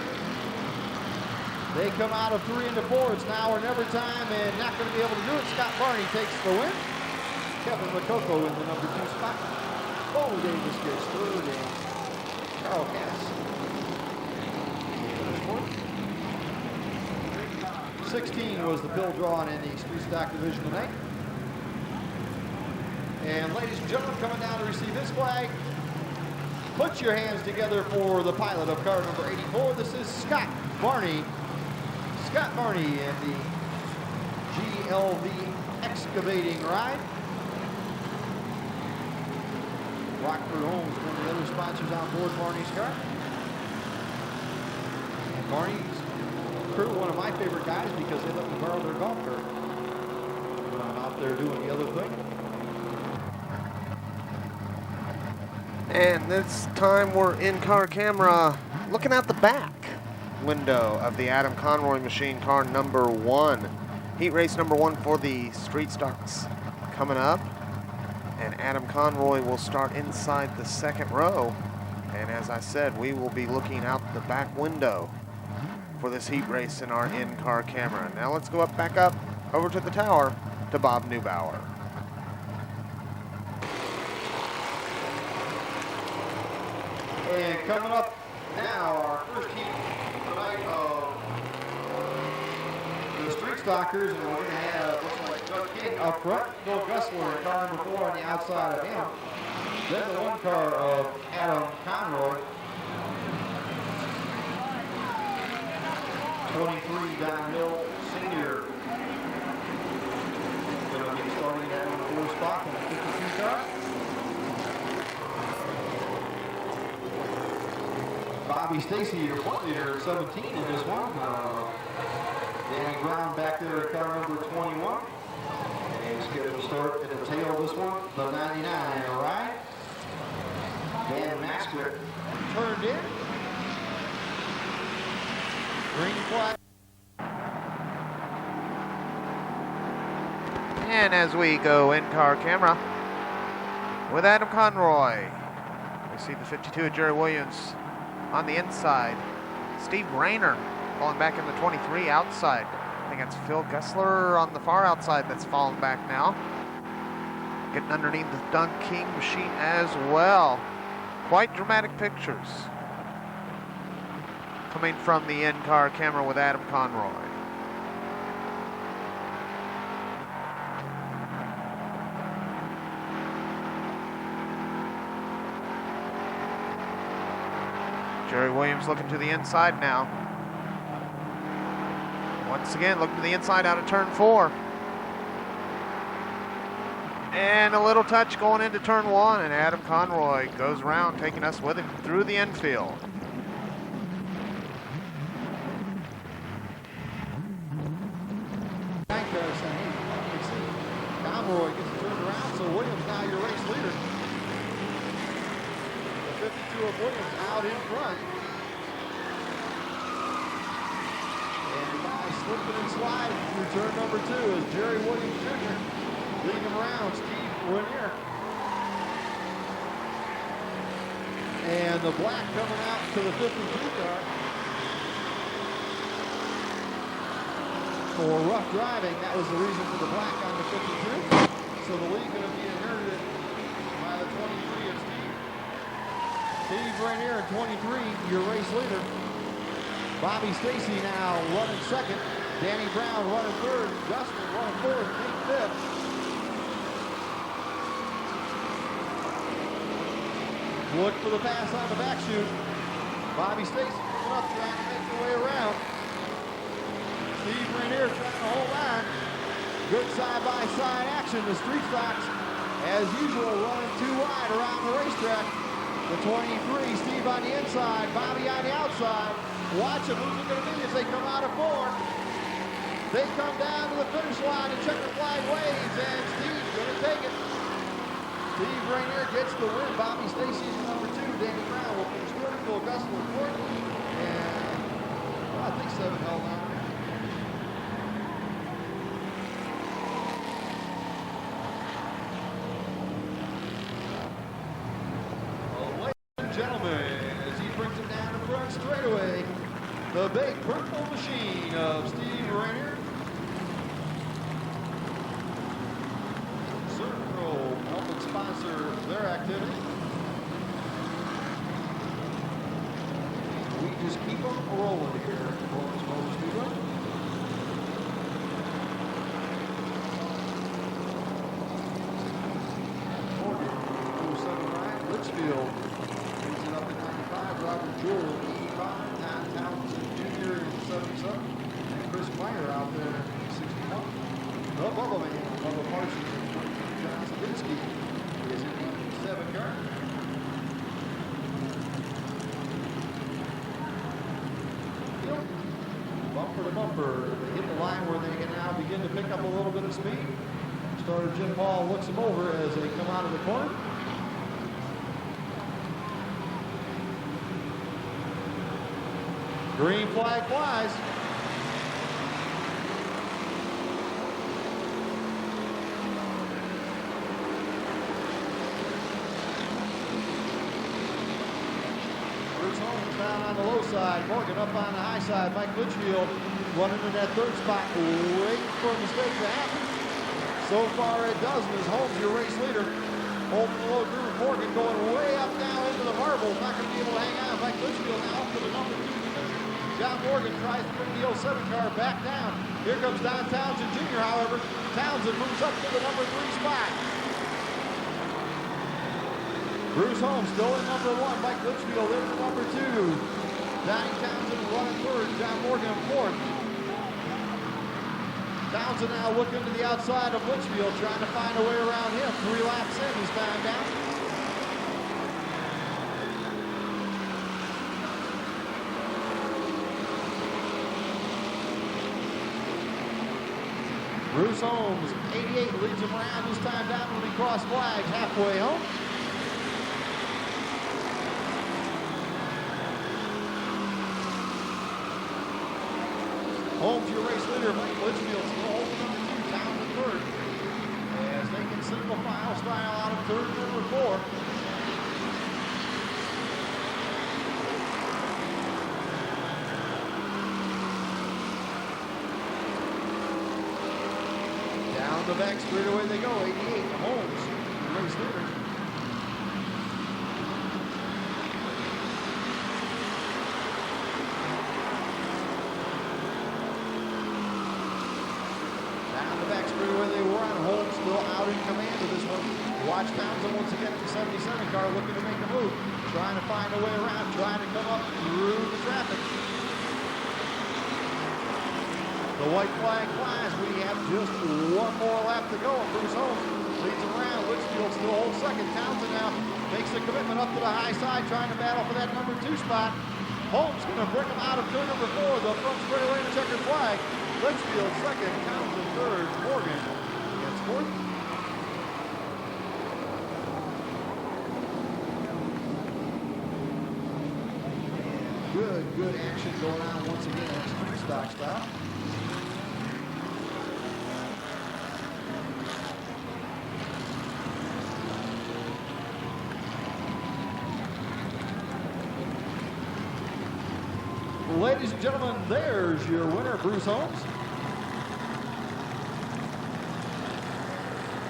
They come out of 3 into 4. It's now or never time and not going to be able to do it. Scott Barney takes the win. Kevin Lococo in the number 2 spot. Bo Davis gets 3rd and Carl Cass. 16 was the pill drawn in the Street Stock Division tonight. And ladies and gentlemen, coming down to receive his flag, put your hands together for the pilot of car number 84. This is Scott Barney. Scott Barney in the GLV excavating ride. Rockford Homes, one of the other sponsors on board Barney's car. And Barney's crew, one of my favorite guys because they let me borrow their golf cart when I'm out there doing the other thing. And this time we're in-car camera looking out the back window of the Adam Conroy machine, car number 1. Heat race number 1 for the Street Stocks coming up. And Adam Conroy will start inside the 2nd row. And as I said, we will be looking out the back window for this heat race in our in-car camera. Now let's go back up over to the tower to Bob Neubauer. And coming up now, our first heat tonight of the Street Stockers, and we're going to have, looks like Doug King up front, Bill Gussler in car number 4 on the outside of him. Then the 1 car of Adam Conroy. 23 downhill senior. Going to be starting at the 4 spot on the 52 car. Bobby Stacy, your front leader, 17 in this one. Danny Brown back there at car number 21. And he's scheduled to start at the tail of this one, the 99, all right? Dan Maxwick turned in. Green flag. And as we go in-car camera with Adam Conroy, we see the 52 of Jerry Williams on the inside. Steve Rayner falling back in the 23 outside. I think that's Phil Gussler on the far outside that's falling back now. Getting underneath the Doug King machine as well. Quite dramatic pictures coming from the in-car camera with Adam Conroy. Jerry Williams looking to the inside now. Once again, looking to the inside out of turn 4. And a little touch going into turn 1, and Adam Conroy goes around, taking us with him through the infield. Conroy gets turned around, so Williams now your race leader. The 52 of Williams out in front. And by slipping and sliding through turn number 2 is Jerry Williams Jr. leading him around, Steve Renier. And the black coming out to the 52 car. For rough driving, that was the reason for the black on the 52. So the lead going to be inherited by the 23 of Steve. Steve Renier at 23, your race leader. Bobby Stacy now running second. Danny Brown running third. Justin running fourth. Nate fifth. Look for the pass on the back chute. Bobby Stacy coming up, trying to make their way around. Steve Rainier trying to hold on. Good side-by-side action. The Street Stocks, as usual, running too wide around the racetrack. The 23, Steve on the inside, Bobby on the outside. Watch him, who's it going to be as they come out of four. They come down to the finish line, the checker flag waves, and Steve's going to take it. Steve Rainier gets the win. Bobby Stacy is number 2. Danny Brown will finish third. Phil Gussel in fourth. And I think 7 held on. Ladies and gentlemen, as he brings it down to the front straightaway, the big purple machine of Steve Rainier. Sponsor their activity. We just keep them rolling here at the Columbus Motor Speedway. Morgan, 279, Litchfield leads it up at 95, Robert Jewell at 85, Don Townsend Jr. in 77, and Chris Meyer out there in 61. The Bubba Man, Bubba Parsons, John Sabinsky is in the 7 car. Yep. Bumper to bumper. They hit the line where they can now begin to pick up a little bit of speed. Starter Jim Hall looks them over as they come out of the corner. Green flag flies. Down on the low side, Morgan up on the high side. Mike Litchfield running in that third spot, waiting for a mistake to happen. So far it doesn't, as Holmes, your race leader. Holmes in the low groove, Morgan going way up now into the marbles, not going to be able to hang on. Mike Litchfield now up to the number 2 position. John Morgan tries to bring the 07 car back down. Here comes Don Townsend Jr., however. Townsend moves up to the number 3 spot. Bruce Holmes still in number 1. Mike Litchfield in the number 2. Donnie Townsend running third. John Morgan in fourth. Townsend now looking to the outside of Litchfield, trying to find a way around him. 3 laps in, he's found down. Bruce Holmes, 88, leads him around. This time down when he cross flags halfway home. Holmes, your race leader, Mike Litchfield, still holding number 2, Townsend third. As they can single file style out of third, number 4. Down the back straightaway they go, 88, Holmes, your race leader. Where they were on. Holmes still out in command of this one. Watch Townsend once again at the 77 car looking to make a move. Trying to find a way around, trying to come up through the traffic. The white flag flies. We have just 1 more lap to go. And Bruce Holmes leads him around. Litchfield still holds second. Townsend now makes the commitment up to the high side, trying to battle for that number 2 spot. Holmes going to bring him out of turn number 4. The front straightaway in the checkered flag. Litchfield second, Townsend third, Morgan gets fourth. And good action going on once again in Street Stock style. Ladies and gentlemen, there's your winner, Bruce Holmes.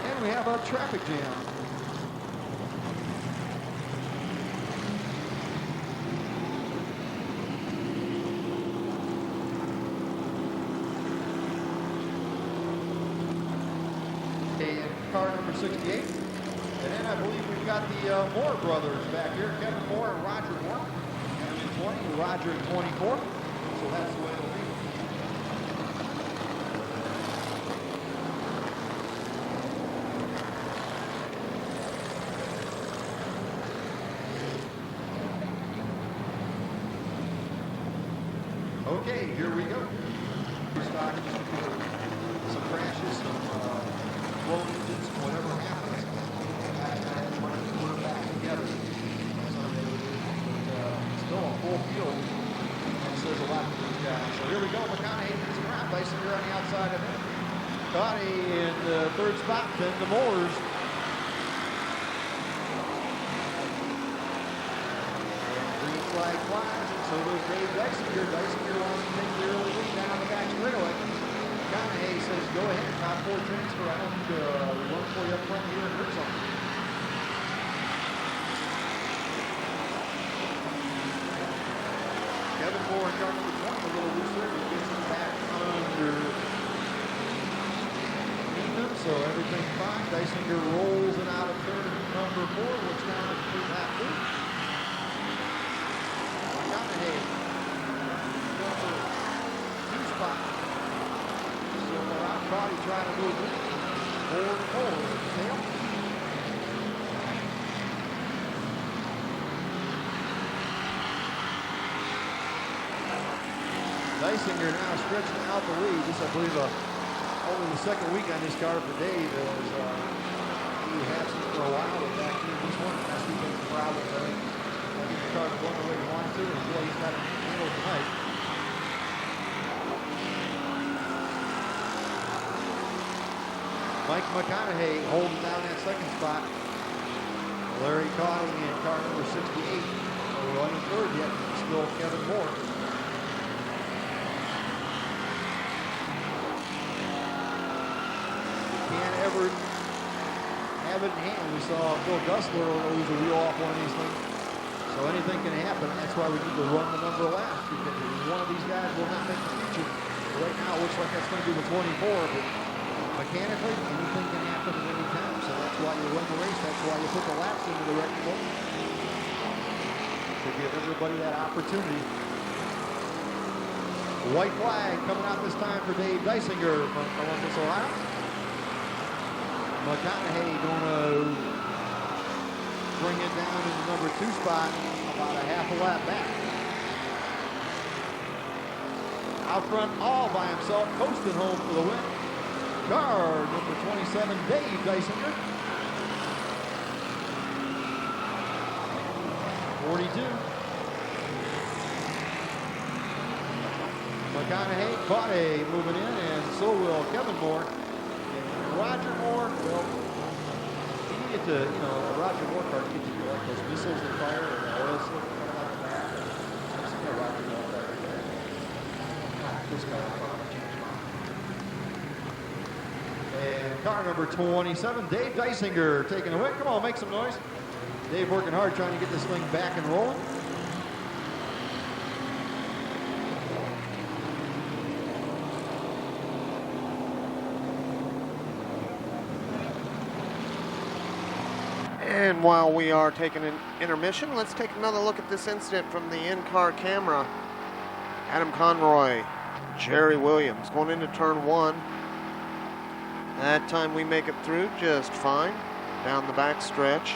And we have a traffic jam. number 68. And then I believe we've got the Moore brothers back here, Kevin Moore and Roger Moore. Kevin in 20, Roger in 24. So that's the way it'll be. Okay, here we go. Stock, some crashes, some roll engines, whatever happens. We're going to put them back together. Still a full field. That says a lot to these guys. So here we go. McConaughey gets around. Dysinger on the outside of him. Cotty in the third spot. Then the Moores. Green flag flies. So does Dave Dysinger. Dysinger wants to take the early lead down the back straightaway. McConaughey says, go ahead, top 4 transfer. I don't run for you up front here and hurt something. Kevin Moore in car number 20, a little looser. He gets him back under Pennington, so everything's fine. Dysinger rolls it out of turn number 4, looks down to complete lap 2. McConaughey, number 2 spot. So out Cody trying to move in. Forward, tail. Dysinger now stretching out the lead. This, I believe, only the second week on this car for Dave. He had some for a while, but back here this one, last weekend was problems. I think the car was going the way he wanted to, and boy, he's got it handled tonight. Mike McConaughey holding down that second spot. Larry Cotting in car number 68. We're on the third yet. Still Kevin Moore. You can't ever have it in hand. We saw Phil Gussler lose a wheel off one of these things. So anything can happen. That's why we need to run the number of laps, because one of these guys will not make the future. Right now it looks like that's going to be the 24, but mechanically, anything can happen at any time, so that's why you run the race. That's why you put the laps into the record book to give everybody that opportunity. White flag coming out this time for Dave Dysinger from Columbus, Ohio. McConaughey going to bring it down in the number 2 spot, about a half a lap back. Out front, all by himself, coasting home for the win. Car number 27, Dave Dysinger. 42. McConaughey, Cotty moving in, and so will Kevin Moore. And Roger Moore, well, you get to, a Roger Moore car, you get to feel like those missiles that fire or the oil slick coming out of the back. I've seen a Roger Moore car right there. This car. And car number 27, Dave Dysinger taking away. Come on, make some noise. Dave working hard trying to get this thing back and rolling. And while we are taking an intermission, let's take another look at this incident from the in-car camera. Adam Conroy, Jerry Williams going into turn 1. That time we make it through just fine down the back stretch.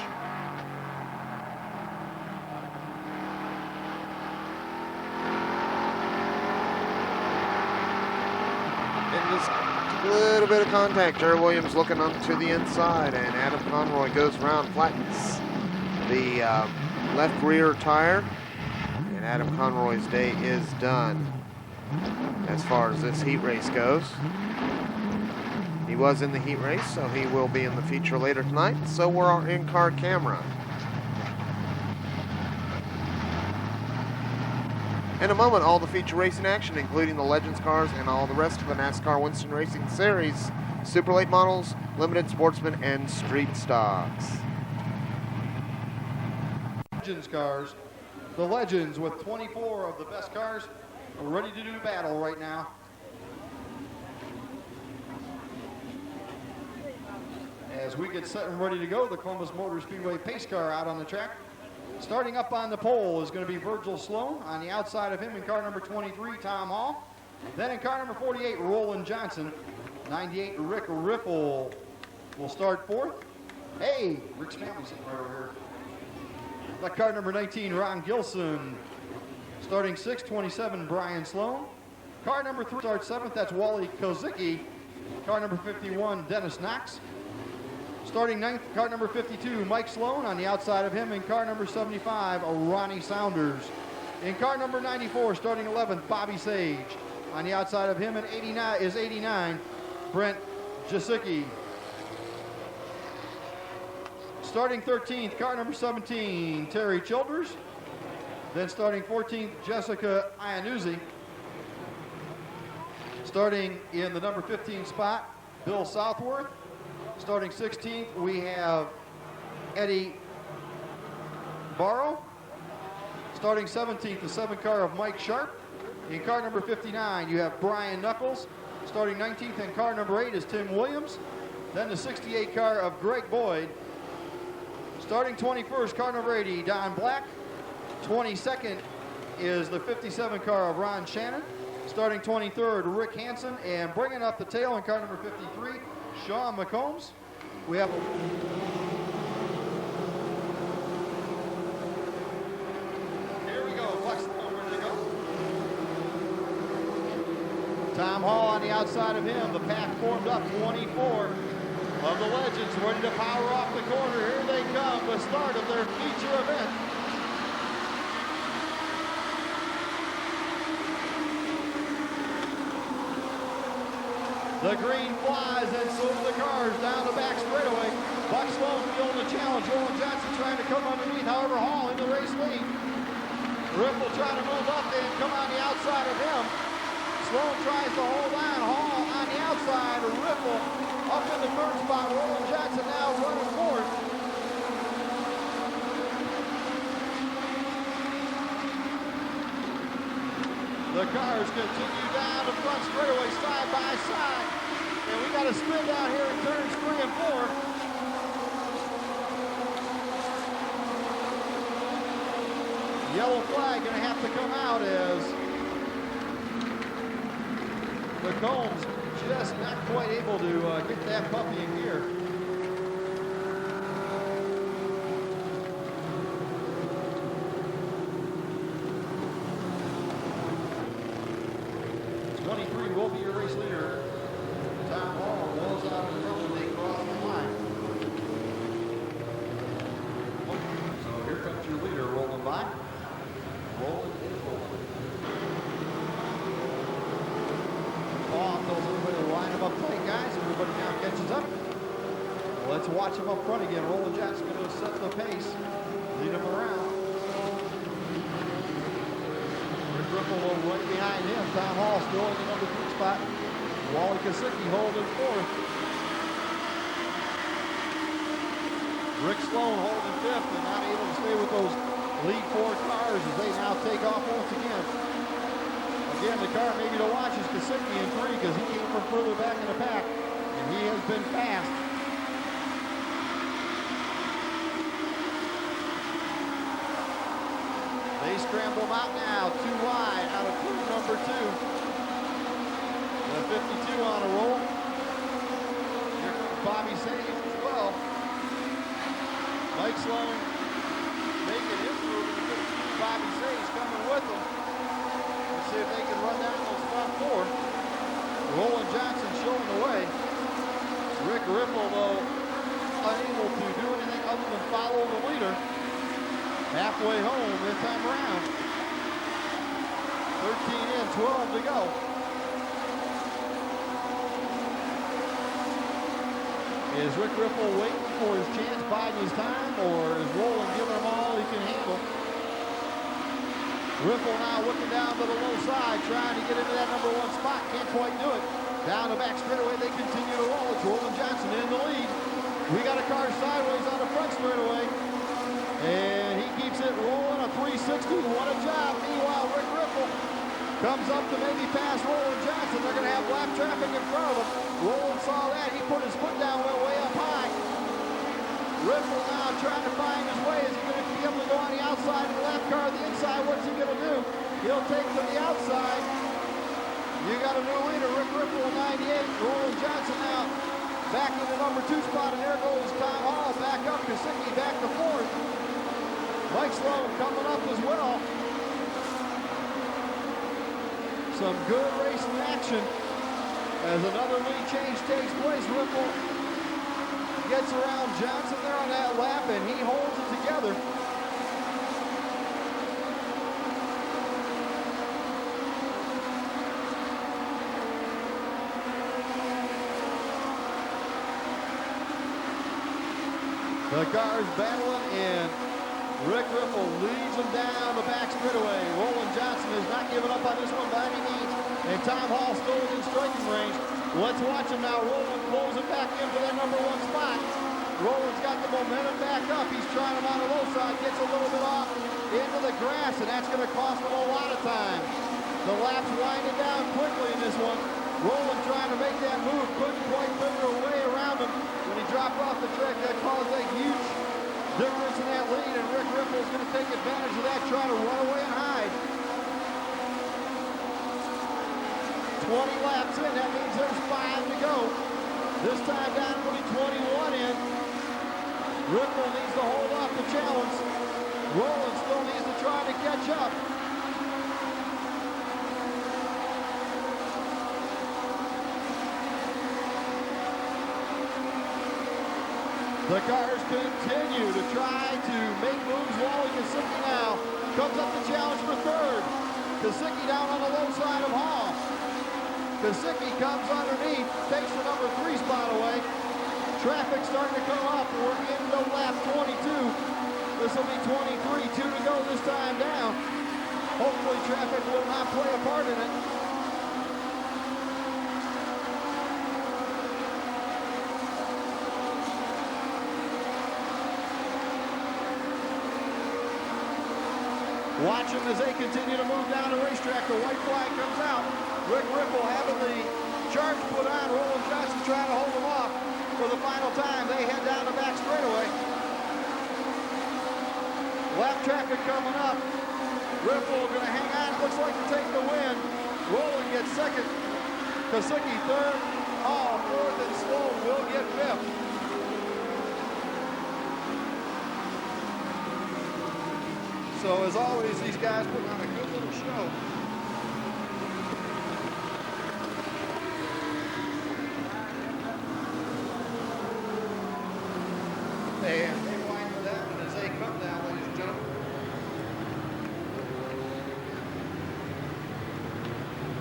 And just a little bit of contact. Jerry Williams looking onto the inside, and Adam Conroy goes around, flattens the left rear tire, and Adam Conroy's day is done as far as this heat race goes. He was in the heat race, so he will be in the feature later tonight. So we're our in-car camera. In a moment, all the feature racing action, including the Legends cars and all the rest of the NASCAR Winston Racing Series, Super Late Models, Limited Sportsman, and Street Stocks. Legends cars. The Legends with 24 of the best cars are ready to do battle right now. as we get set and ready to go. The Columbus Motor Speedway pace car out on the track. Starting up on the pole is going to be Virgil Sloan. On the outside of him in car number 23, Tom Hall. Then in car number 48, Roland Johnson. 98, Rick Riffle will start fourth. Hey, Rick's family's sitting right over here. That car number 19, Ron Gilson. Starting sixth, 27, Brian Sloan. Car number 3 starts seventh, that's Wally Kozicki. Car number 51, Dennis Knox. Starting ninth, car number 52, Mike Sloan. On the outside of him in car number 75, Ronnie Saunders. In car number 94, starting 11th, Bobby Sage. On the outside of him in 89, Brent Jasicki. Starting 13th, car number 17, Terry Childers. Then starting 14th, Jessica Iannuzzi. Starting in the number 15 spot, Bill Southworth. Starting 16th, we have Eddie Barrow. Starting 17th, the 7th car of Mike Sharp. In car number 59, you have Brian Knuckles. Starting 19th, and car number 8 is Tim Williams. Then the 68 car of Greg Boyd. Starting 21st, car number 80, Don Black. 22nd is the 57 car of Ron Shannon. Starting 23rd, Rick Hansen. And bringing up the tail in car number 53, Sean McCombs. We have here we go. Watch the phone. Where they go? Tom Hall on the outside of him. The pack formed up. 24 of the Legends ready to power off the corner. Here they come. The start of their feature event. The green flies, and so do the cars down the back straightaway. Buck Sloan feeling the challenge. Roland Johnson trying to come underneath. However, Hall in the race lead. Ripple trying to move up and come on the outside of him. Sloan tries to hold on. Hall on the outside. Ripple up in the third spot. Roland Johnson now running fourth. The cars continue down the front straightaway side by side. And we got a spin down here in turns 3 and 4. Yellow flag going to have to come out as the Combs just not quite able to get that puppy in gear. Will be your race leader. Tom Hall rolls out in front when they cross the line. So here comes your leader rolling by. Rolling is rolling. Paul tells everybody to line them up tight, guys. Everybody now catches up. Let's watch them up front again. Roland Johnson going to set the pace. Lead them around. Ripple right behind him. Tom Hall still in the number 3 spot. Wally Kozicki holding fourth. Rick Sloan holding fifth and not able to stay with those lead 4 cars as they now take off once again. Again, the car maybe to watch is Kozicki in 3 because he came from further back in the pack and he has been fast. They scramble them out now, 2 wide out of turn number 2. The 52 on a roll. Here comes Bobby Sage as well. Mike Sloan making his move. Bobby Sage coming with them. Let's see if they can run down those front 4. Roland Johnson showing the way. Rick Ripple, though, unable to do anything other than follow the leader. Halfway home this time around. 13 in, 12 to go. Is Rick Ripple waiting for his chance, biding his time, or is Roland giving him all he can handle? Ripple now looking down to the low side, trying to get into that number 1 spot. Can't quite do it. Down the back straightaway, they continue to roll. It's Roland Johnson in the lead. We got a car sideways on the front straightaway. And he keeps it rolling, a 360, what a job. Meanwhile, Rick Ripple comes up to maybe pass Roland Johnson. They're going to have lap traffic in front of him. Roland saw that, he put his foot down, went way up high. Riffle now trying to find his way. Is he going to be able to go on the outside of the lap car or the inside? What's he going to do? He'll take to the outside. You got a new leader, Rick Riffle, 98. Roland Johnson now back in the number 2 spot, and there goes Tom Hall back up. Kosicki back to 4th. Mike Sloan coming up as well. Some good racing action as another lead change takes place. Riffle gets around Johnson there on that lap, and he holds it together. The cars battling in. Rick Riffle leads them down the back straightaway. Roland Johnson is not giving up on this one by any means. And Tom Hall still within striking range. Let's watch him now. Roland pulls it back in for that number 1 spot. Roland's got the momentum back up. He's trying him on the low side. Gets a little bit off into the grass, and that's going to cost him a lot of time. The lap's winding down quickly in this one. Roland trying to make that move. Couldn't quite pivot away around him. When he dropped off the track, that caused a huge difference in that lead, and Rick Riffle is going to take advantage of that, trying to run away and hide. 20 laps in, that means there's 5 to go. This time down only 21 in. Riffle needs to hold off the challenge. Roland still needs to try to catch up. The cars continue to try to make moves. Wally Kosicki now comes up the challenge for 3rd. Kosicki down on the low side of Hall. Kosicki comes underneath, takes the number 3 spot away. Traffic starting to come up. We're into lap 22. This will be 23, 2 to go this time down. Hopefully traffic will not play a part in it. Watch them as they continue to move down the racetrack. The white flag comes out. Rick Riffle having the charge put on. Roland Johnson trying to hold them off for the final time. They head down the back straightaway. Lap traffic coming up. Riffle going to hang on. Looks like to take the win. Roland gets 2nd. Kosicki 3rd. Hall 4th, and Sloan will get 5th. So as always, these guys put on a good little show. And they wind down as they come down, ladies and gentlemen.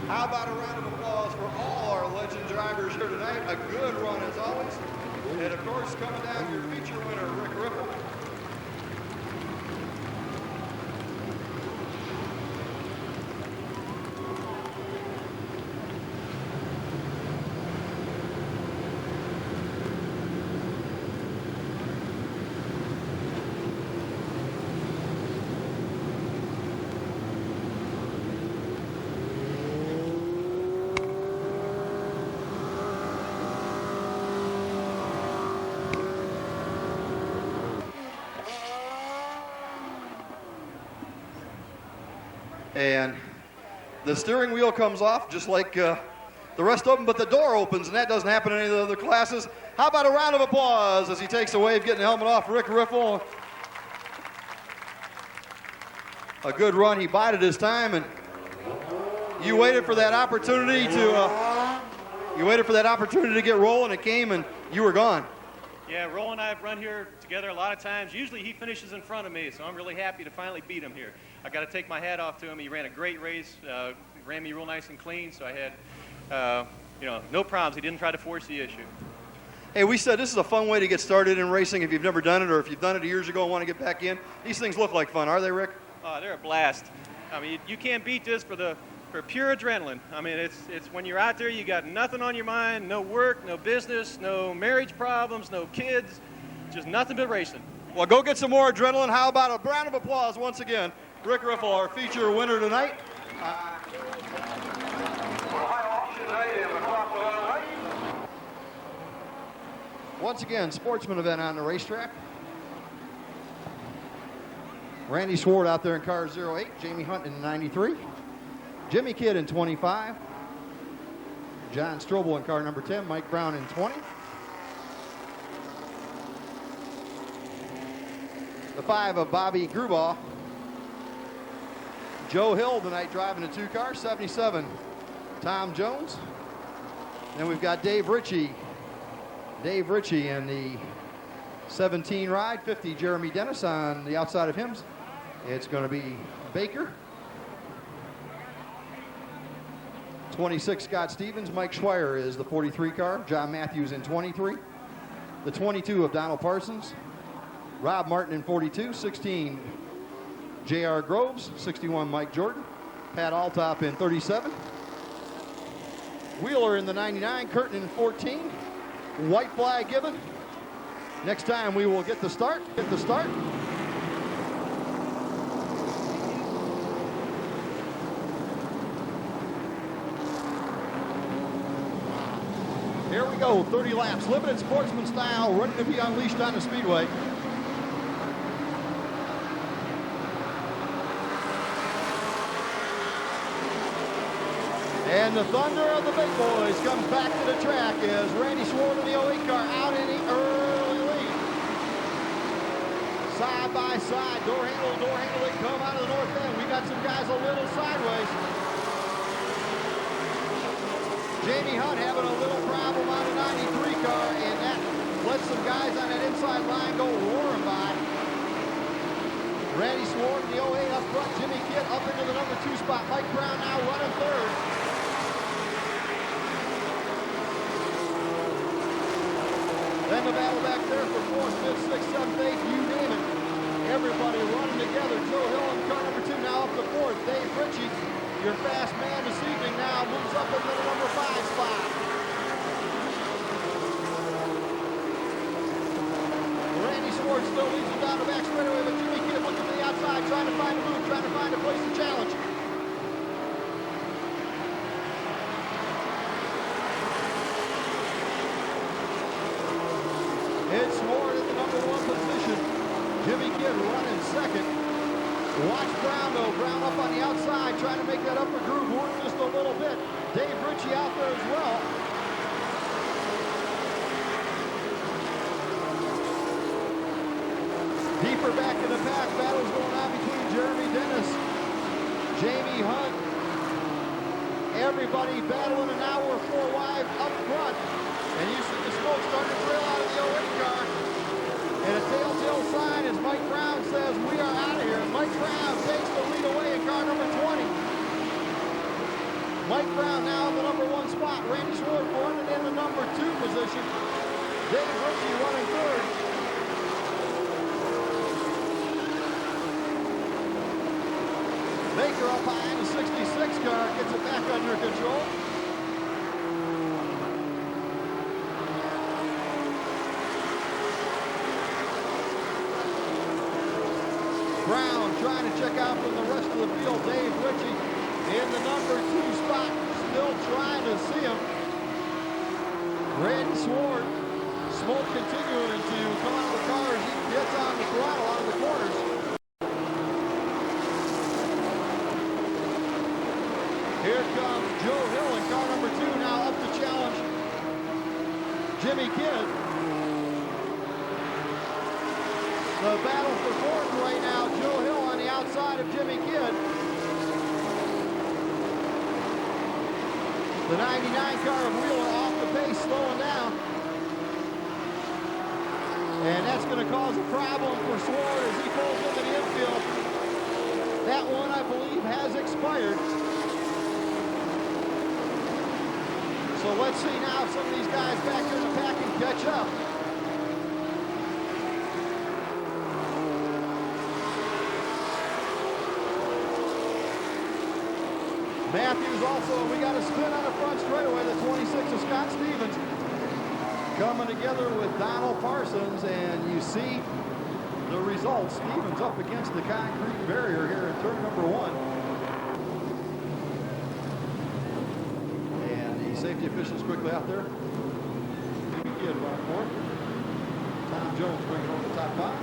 How about a round of applause for all our legend drivers here tonight? A good run as always. And of course, coming down, your feature winner, Rick Riffle. And the steering wheel comes off just like the rest of them, but the door opens, and that doesn't happen in any of the other classes. How about a round of applause as he takes a wave, getting the helmet off, Rick Riffle. A good run. He bided his time, and you waited for that opportunity to get rolling. It came, and you were gone. Yeah, Roland and I have run here together a lot of times. Usually he finishes in front of me, so I'm really happy to finally beat him here. I got to take my hat off to him. He ran a great race, ran me real nice and clean, so I had, no problems. He didn't try to force the issue. Hey, we said this is a fun way to get started in racing if you've never done it, or if you've done it years ago and want to get back in. These things look like fun, are they, Rick? They're a blast. I mean, you can't beat this for pure adrenaline. I mean, it's when you're out there, you got nothing on your mind, no work, no business, no marriage problems, no kids, just nothing but racing. Well, go get some more adrenaline. How about a round of applause once again? Rick Riffle, our feature winner tonight. Once again, sportsman event on the racetrack. Randy Swart out there in car 08. Jamie Hunt in 93. Jimmy Kidd in 25. John Strobel in car number 10. Mike Brown in 20. The 5 of Bobby Grubaugh. Joe Hill tonight driving the 2 car, 77. Tom Jones. Then we've got Dave Ritchie. Dave Ritchie in the 17 ride, 50 Jeremy Dennis. On the outside of him, it's going to be Baker. 26 Scott Stevens. Mike Schweier is the 43 car. John Matthews in 23. The 22 of Donald Parsons. Rob Martin in 42. 16 J.R. Groves. 61 Mike Jordan. Pat Altop in 37. Wheeler in the 99. Curtin in 14. White flag given. Next time we will get the start. Here we go, 30 laps, limited sportsman style, ready to be unleashed on the Speedway. And the thunder of the big boys comes back to the track as Randy Swart in the 08 car out in the early lead. Side by side, door handle, they come out of the north end. We got some guys a little sideways. Jamie Hunt having a little problem on the 93 car, and that lets some guys on that inside line go roaring by. Randy Swart in the 08 up front, Jimmy Kidd up into the number 2 spot. Mike Brown now running third. Then the battle back there for 4th, 5th, 6th, 7th, 8th, you name it. Everybody running together. Joe Hill in car number 2 now up to 4th. Dave Ritchie, your fast man this evening, now moves up into the number 5 spot. Randy Swart still leads him down the back straightaway, but Jimmy Kidd looking to the outside, trying to find a move, trying to find a place to challenge. It's Swart in the number 1 position. Jimmy Kidd running second. Watch Brown though. Brown up on the outside, trying to make that upper groove work just a little bit. Dave Ritchie out there as well. Deeper back in the pack. Battles going on between Jeremy Dennis, Jamie Hunt. Everybody battling, and now we're 4 wide up front. And you see the smoke starting to trail out of the 08 car. And a telltale sign as Mike Brown says, we are out of here. Mike Brown takes the lead away in car number 20. Mike Brown now in the number 1 spot. Randy Swart running in the number 2 position. Dave Ritchie running third. Baker up high in the 66 car, gets it back under control. Brown trying to check out from the rest of the field. Dave Ritchie in the number 2 spot, still trying to see him. Randy Swart, smoke continuing to come out of the car as he gets on the throttle out of the corners. Here comes Joe Hill in car number 2 now up to challenge Jimmy Kidd. The battle for 4th right now. Joe Hill on the outside of Jimmy Kidd. The 99 car of Wheeler off the pace, slowing down. And that's going to cause a problem for Swart as he pulls into the infield. That one, I believe, has expired. So let's see now if some of these guys back here in the pack can catch up. Matthews also, we got a spin on the front straightaway, the 26 of Scott Stevens. Coming together with Donald Parsons, and you see the result. Stevens up against the concrete barrier here in turn number 1. And the safety officials quickly out there. Jimmy Kidd running forward. Tom Jones bringing over the top 5.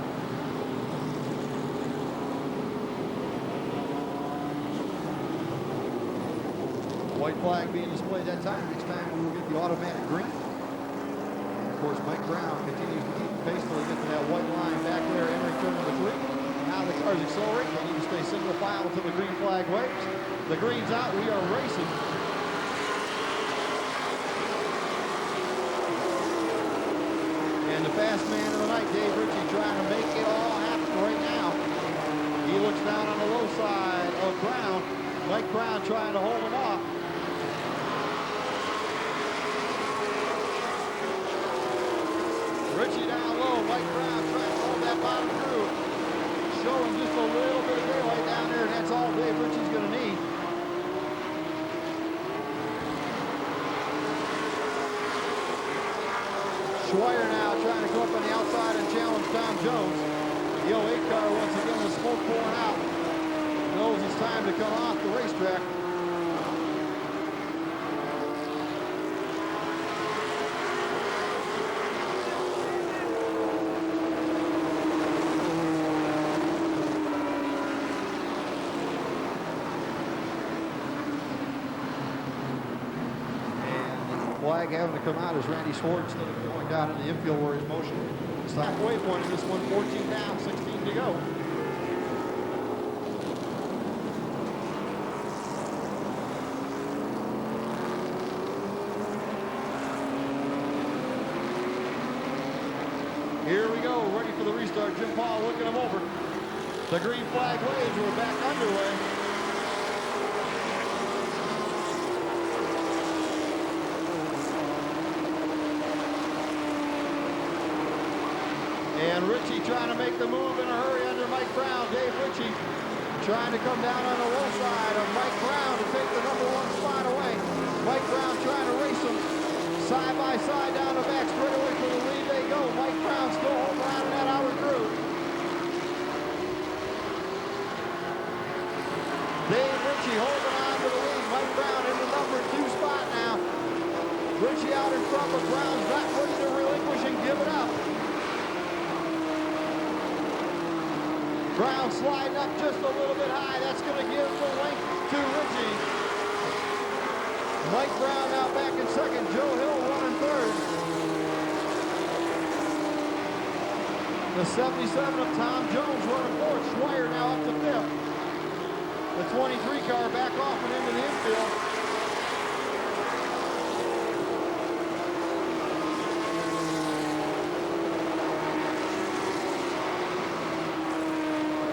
White flag being displayed that time. Next time we will get the automatic green. And of course, Mike Brown continues to keep pace till he gets to that white line back there entering turn number 3. Now the cars accelerate. They need to stay single file until the green flag waves. The green's out. We are racing. And the fast man of the night, Dave Ritchie, trying to make it all happen right now. He looks down on the low side of Brown. Mike Brown trying to hold him off. Ritchie down low. Mike Brown trying to hold that bottom groove. Showing just a little bit of daylight down there, and that's all Dave Ritchie's going to need. Schweier now trying to go up on the outside and challenge Tom Jones. The 08 car once again with smoke pouring out. Knows it's time to come off the racetrack. Flag having to come out as Randy Schwartz instead of going down in the infield where his motion. It's the halfway point in this one, 14 down, 16 to go. Here we go, ready for the restart. Jim Paul looking him over. The green flag waves, we're back underway. And Ritchie trying to make the move in a hurry under Mike Brown. Dave Ritchie trying to come down on the low side of Mike Brown to take the number 1 spot away. Mike Brown trying to race him side by side down the back straightaway for the lead they go. Mike Brown still holding on in that outer groove. Dave Ritchie holding on to the lead. Mike Brown in the number 2 spot now. Ritchie out in front, but Brown's not ready to relinquish and give it up. Brown sliding up just a little bit high. That's going to give the length to Ritchie. Mike Brown now back in second. Joe Hill running third. The 77 of Tom Jones running fourth. Schweier now up to fifth. The 23 car back off and into the infield.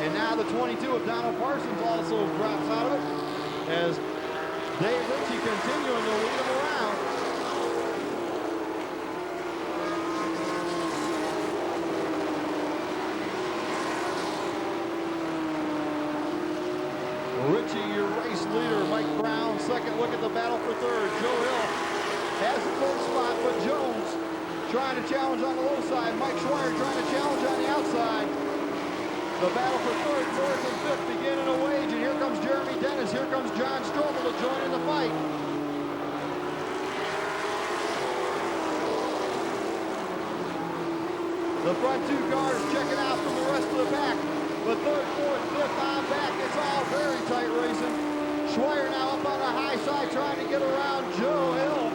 And now the 22 of Donald Parsons also drops out of it as Dave Ritchie continuing to lead him around. Ritchie, your race leader. Mike Brown, second look at the battle for third. Joe Hill has the third spot, but Jones trying to challenge on the low side. Mike Schweier trying to challenge on the outside. The battle for third, fourth, and fifth beginning to wage, and here comes Jeremy Dennis. Here comes John Strobel to join in the fight. The front 2 cars checking out from the rest of the pack. But third, fourth, fifth on back. It's all very tight racing. Schweier now up on the high side trying to get around Joe Hill.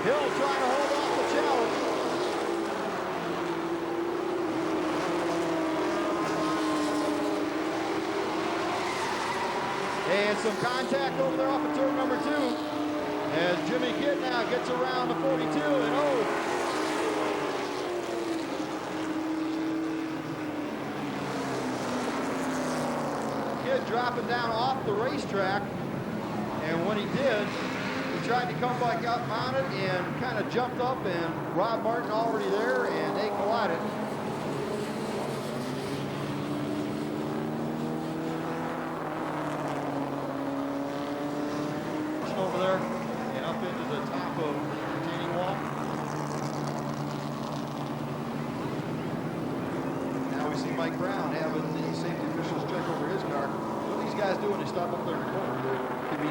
Hill trying to hold off the challenge. And some contact over there off of turn number 2 as Jimmy Kidd now gets around the 42 and Kidd dropping down off the racetrack, and when he did, he tried to come back up mounted and kind of jumped up, and Rob Martin already there, and they collided. Over there and up into the top of the retaining wall. Now we see Mike Brown having the safety officials check over his car. What are these guys doing? They stop up there in the corner. Could be.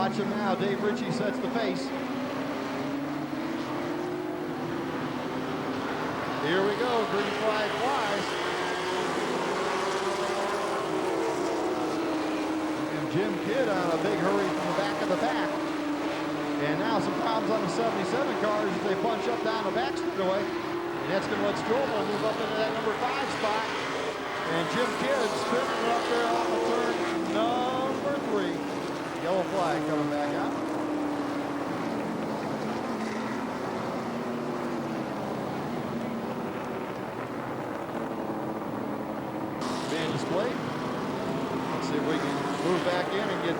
watch him now. Dave Ritchie sets the pace. Here we go. Green flag flies. And Jim Kidd on a big hurry from the back of the pack. And now some problems on the 77 cars as they punch up down the back straightaway. And that's going to let Strobel move up into that number 5 spot. And Jim Kidd spinning it up there off of turn number 3. Yellow flag coming back out. Being displayed. Let's see if we can move back in and get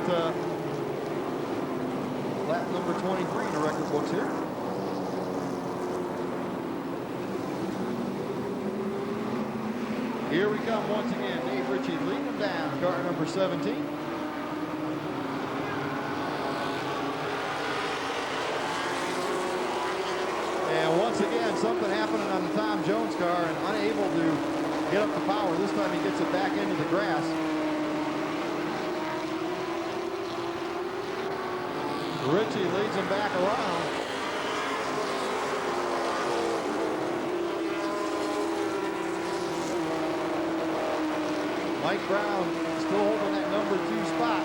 lap number 23 in the record books here. Here we come once again. Dave Ritchie leading them down. Car number 17. And once again, something happening on the Tom Jones car and unable to get up the power. This time he gets it back into the grass. Ritchie leads him back around. Mike Brown still holding that number 2 spot.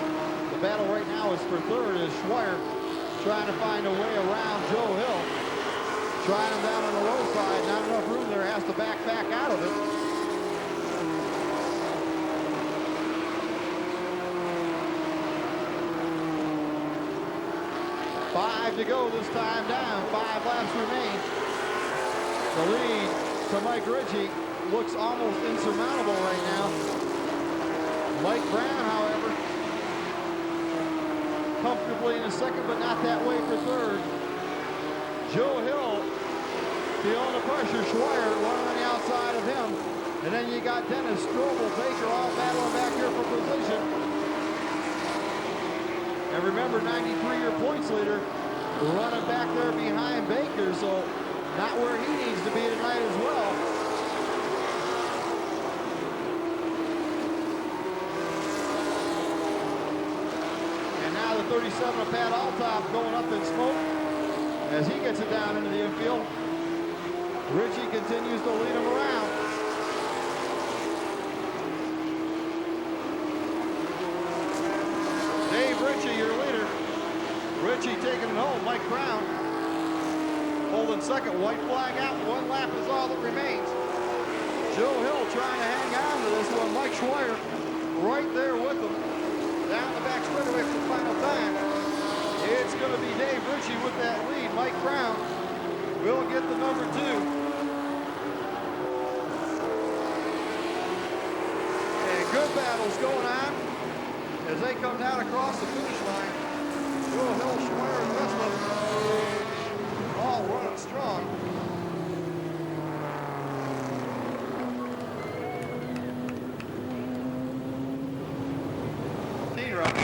The battle right now is for third as Schweier trying to find a way around Joe Hill. Trying him down on the low side. Not enough room there. Has to back out of it. Five to go this time down. 5 laps remain. The lead to Mike Ritchie looks almost insurmountable right now. Mike Brown, however, comfortably in a second, but not that way for third. Joe Hill feeling the pressure. Schweier running on the outside of him. And then you got Dennis, Strobel, Baker all battling back here for position. And remember, 93-year points leader running back there behind Baker, so not where he needs to be tonight as well. And now the 37 of Pat Althoff going up in smoke as he gets it down into the infield. Ritchie continues to lead him around. Dave Ritchie, your leader. Ritchie taking it home. Mike Brown holding second. White flag out. 1 lap is all that remains. Joe Hill trying to hang on to this one. Mike Schweier right there with him. Down the back straightaway for the final time. It's going to be Dave Ritchie with that lead. Mike Brown will get the number 2. Good battles going on as they come down across the finish line. Joe Hill, Schweier, and the rest of them all running strong. T-Rock.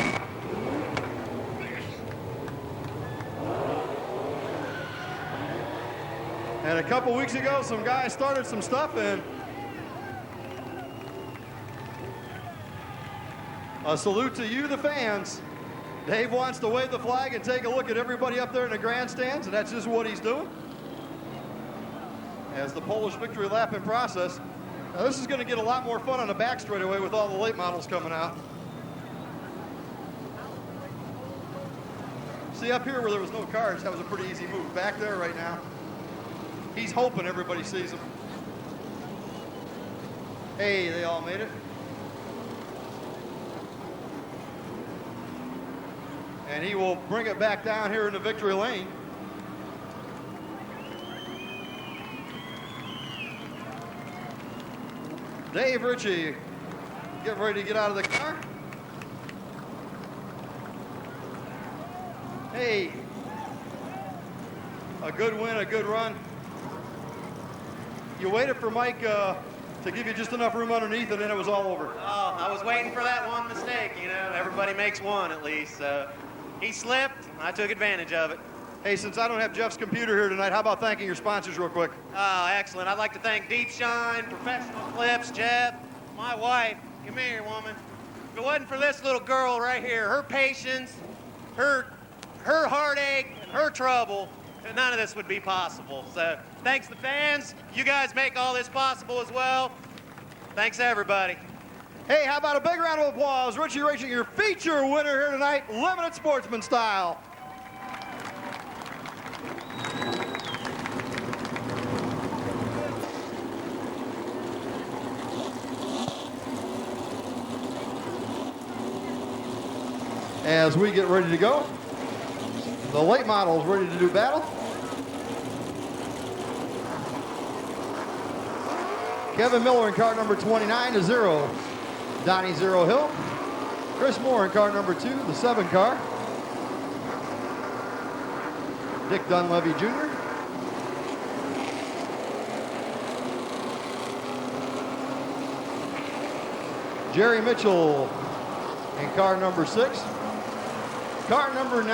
And a couple weeks ago, some guys started some stuff and a salute to you, the fans. Dave wants to wave the flag and take a look at everybody up there in the grandstands, and that's just what he's doing. As the Polish victory lap in process. Now this is going to get a lot more fun on the back straightaway with all the late models coming out. See, up here where there was no cars, that was a pretty easy move. Back there right now, he's hoping everybody sees him. Hey, they all made it. And he will bring it back down here in the victory lane. Dave Ritchie getting ready to get out of the car. Hey, a good win, a good run. You waited for Mike to give you just enough room underneath, and then it was all over. Oh, I was waiting for that one mistake, you know. Everybody makes one at least. He slipped, I took advantage of it. Hey, since I don't have Jeff's computer here tonight, how about thanking your sponsors real quick? Oh, excellent. I'd like to thank Deep Shine, Professional Clips, Jeff, my wife. Come here, woman. If it wasn't for this little girl right here, her patience, her heartache and her trouble, none of this would be possible. So thanks to the fans. You guys make all this possible as well. Thanks everybody. Hey, how about a big round of applause? Richie Racing, your feature winner here tonight, Limited Sportsman style. As we get ready to go, the late model is ready to do battle. Kevin Miller in car number 29 to 0. Donnie Zero Hill. Chris Moore in car number 2, the 7 car. Dick Dunleavy Jr. Jerry Mitchell in car number 6. Car number 9,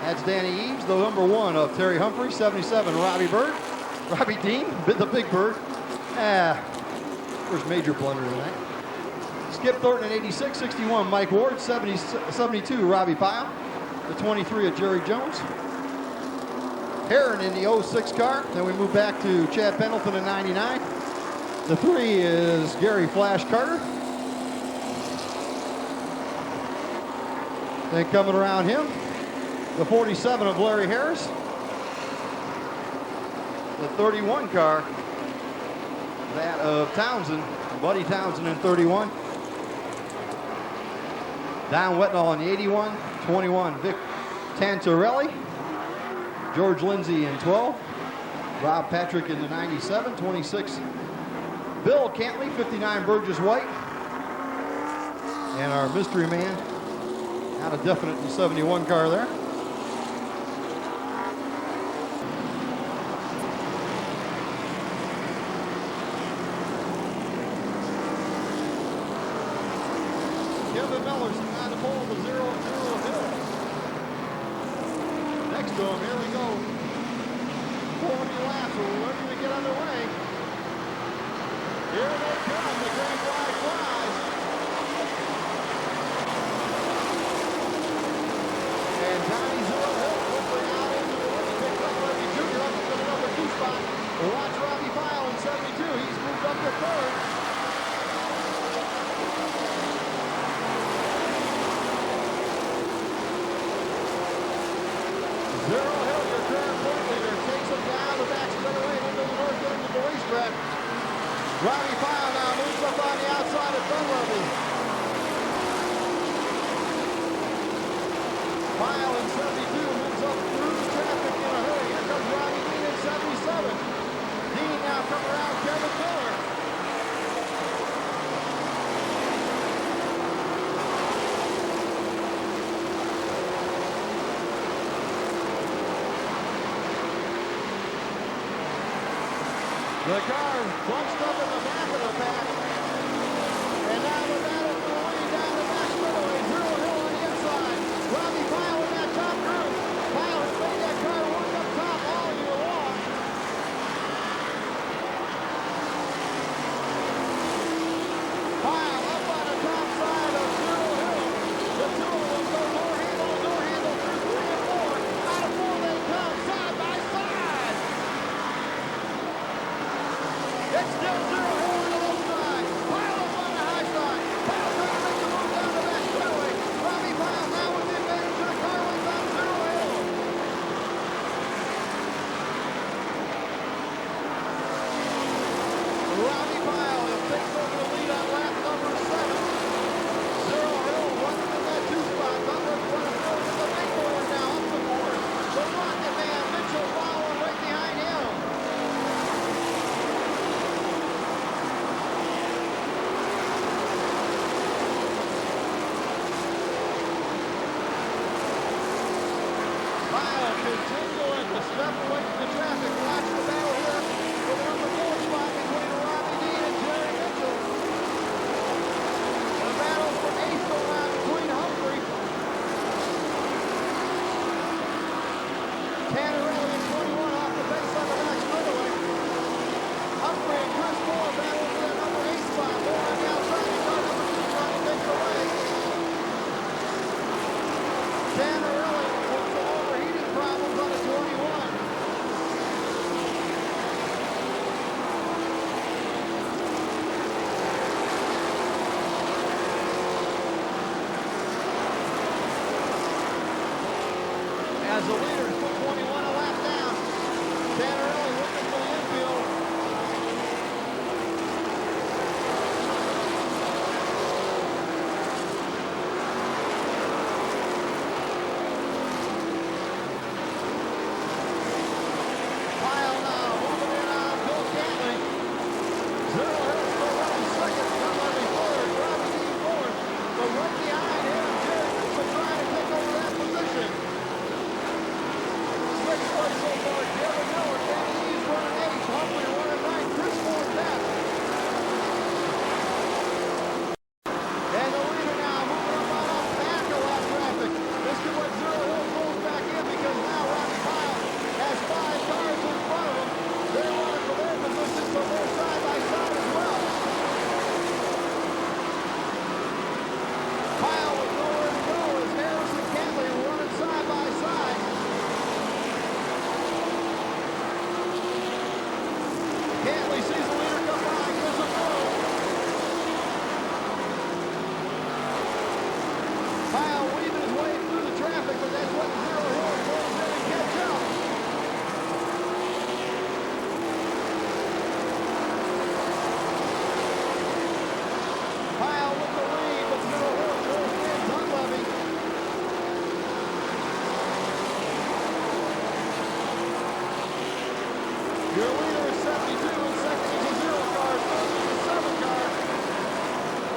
that's Danny Eaves, the number 1 of Terry Humphrey, 77, Robbie Dean, the Big Bird. First major blunder tonight. Skip Thornton in 86, 61, Mike Ward, 72, Robbie Pyle, the 23 of Jerry Jones. Heron in the 06 car. Then we move back to Chad Pendleton in 99. The 3 is Gary Flash Carter. Then coming around him, the 47 of Larry Harris. The 31 car, that of Townsend, Buddy Townsend in 31. Don Wetnall in the 81, 21, Vic Tantarelli. George Lindsay in 12. Rob Patrick in the 97, 26. Bill Cantley, 59, Burgess White. And our mystery man, not a definite, the 71 car there. Kevin Miller's on the pole, the 0-0 Hill. Next to him, here we go. 40 laps, we're ready to get underway. Here they come, the green flag flies. And Donnie Zero Hill quickly out into the lead. Picked up Levy Jr. up into the number 2 spot. Watch Robbie Pyle in 72. He's moved up to 3rd. Zero Hill, your current point leader, takes him down the back straightaway into the north end of the racetrack. Robbie Pyle now moves up on the outside of Dunleavy. Pyle in 72 moves up through traffic in a hurry. Here comes Robbie Dean in 77. Dean now coming around Kevin Miller. The car bunched up in the back of the pack. And now the battle for the lead down the back straightaway. Zero Hill on the inside. Robbie Pyle in that top group. Pyle has made that car work up top all year long. Pyle up on the top side of Zero Hill. The two of them go door handle through 3 and 4. Out of 4 they come side by side. It's still Zero Hill on the low side. Pyle up on the high side. Pyle trying to make the move down the back straightaway. Robbie Pyle now with the advantage of the car wins on Zero Hill. Robbie Pyle has taken over the lead on lap number 7. Zero Hill running in that 2 spot. Dunleavy running forward to the big board now up the board. The Rocket Man, Mitchell following right behind him. Pyle continuing to step away from the traffic. Watch the battle here for the number 4 spot between Robbie Dean and Jerry Mitchell. The battle for 8th go round between Humphrey, Tannerelli and 21 off the base on the back straightaway. Humphrey and Chris Moore battle for that number 8 spot. Moore on the outside, car number 2 trying to take it away.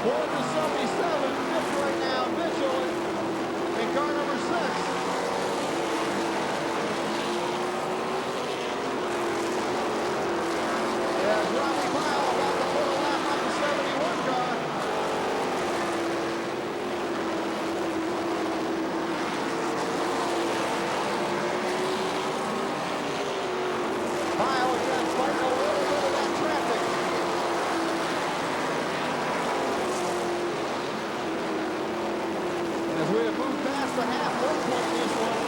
Fourth to 77. Fifth right now. Mitchell in car number 6. As Robbie Pyle about to put a lap on the 71 car. Pyle again fighting a little bit of that traffic. As we have moved past the halfway point in this one.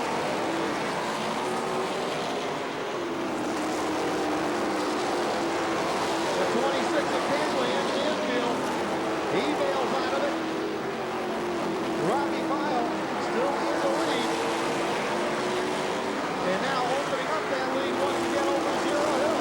The 26 of Canley in the infield. He bails out of it. Robbie Pyle still in the lead. And now opening up that lead once again over Zero Hill.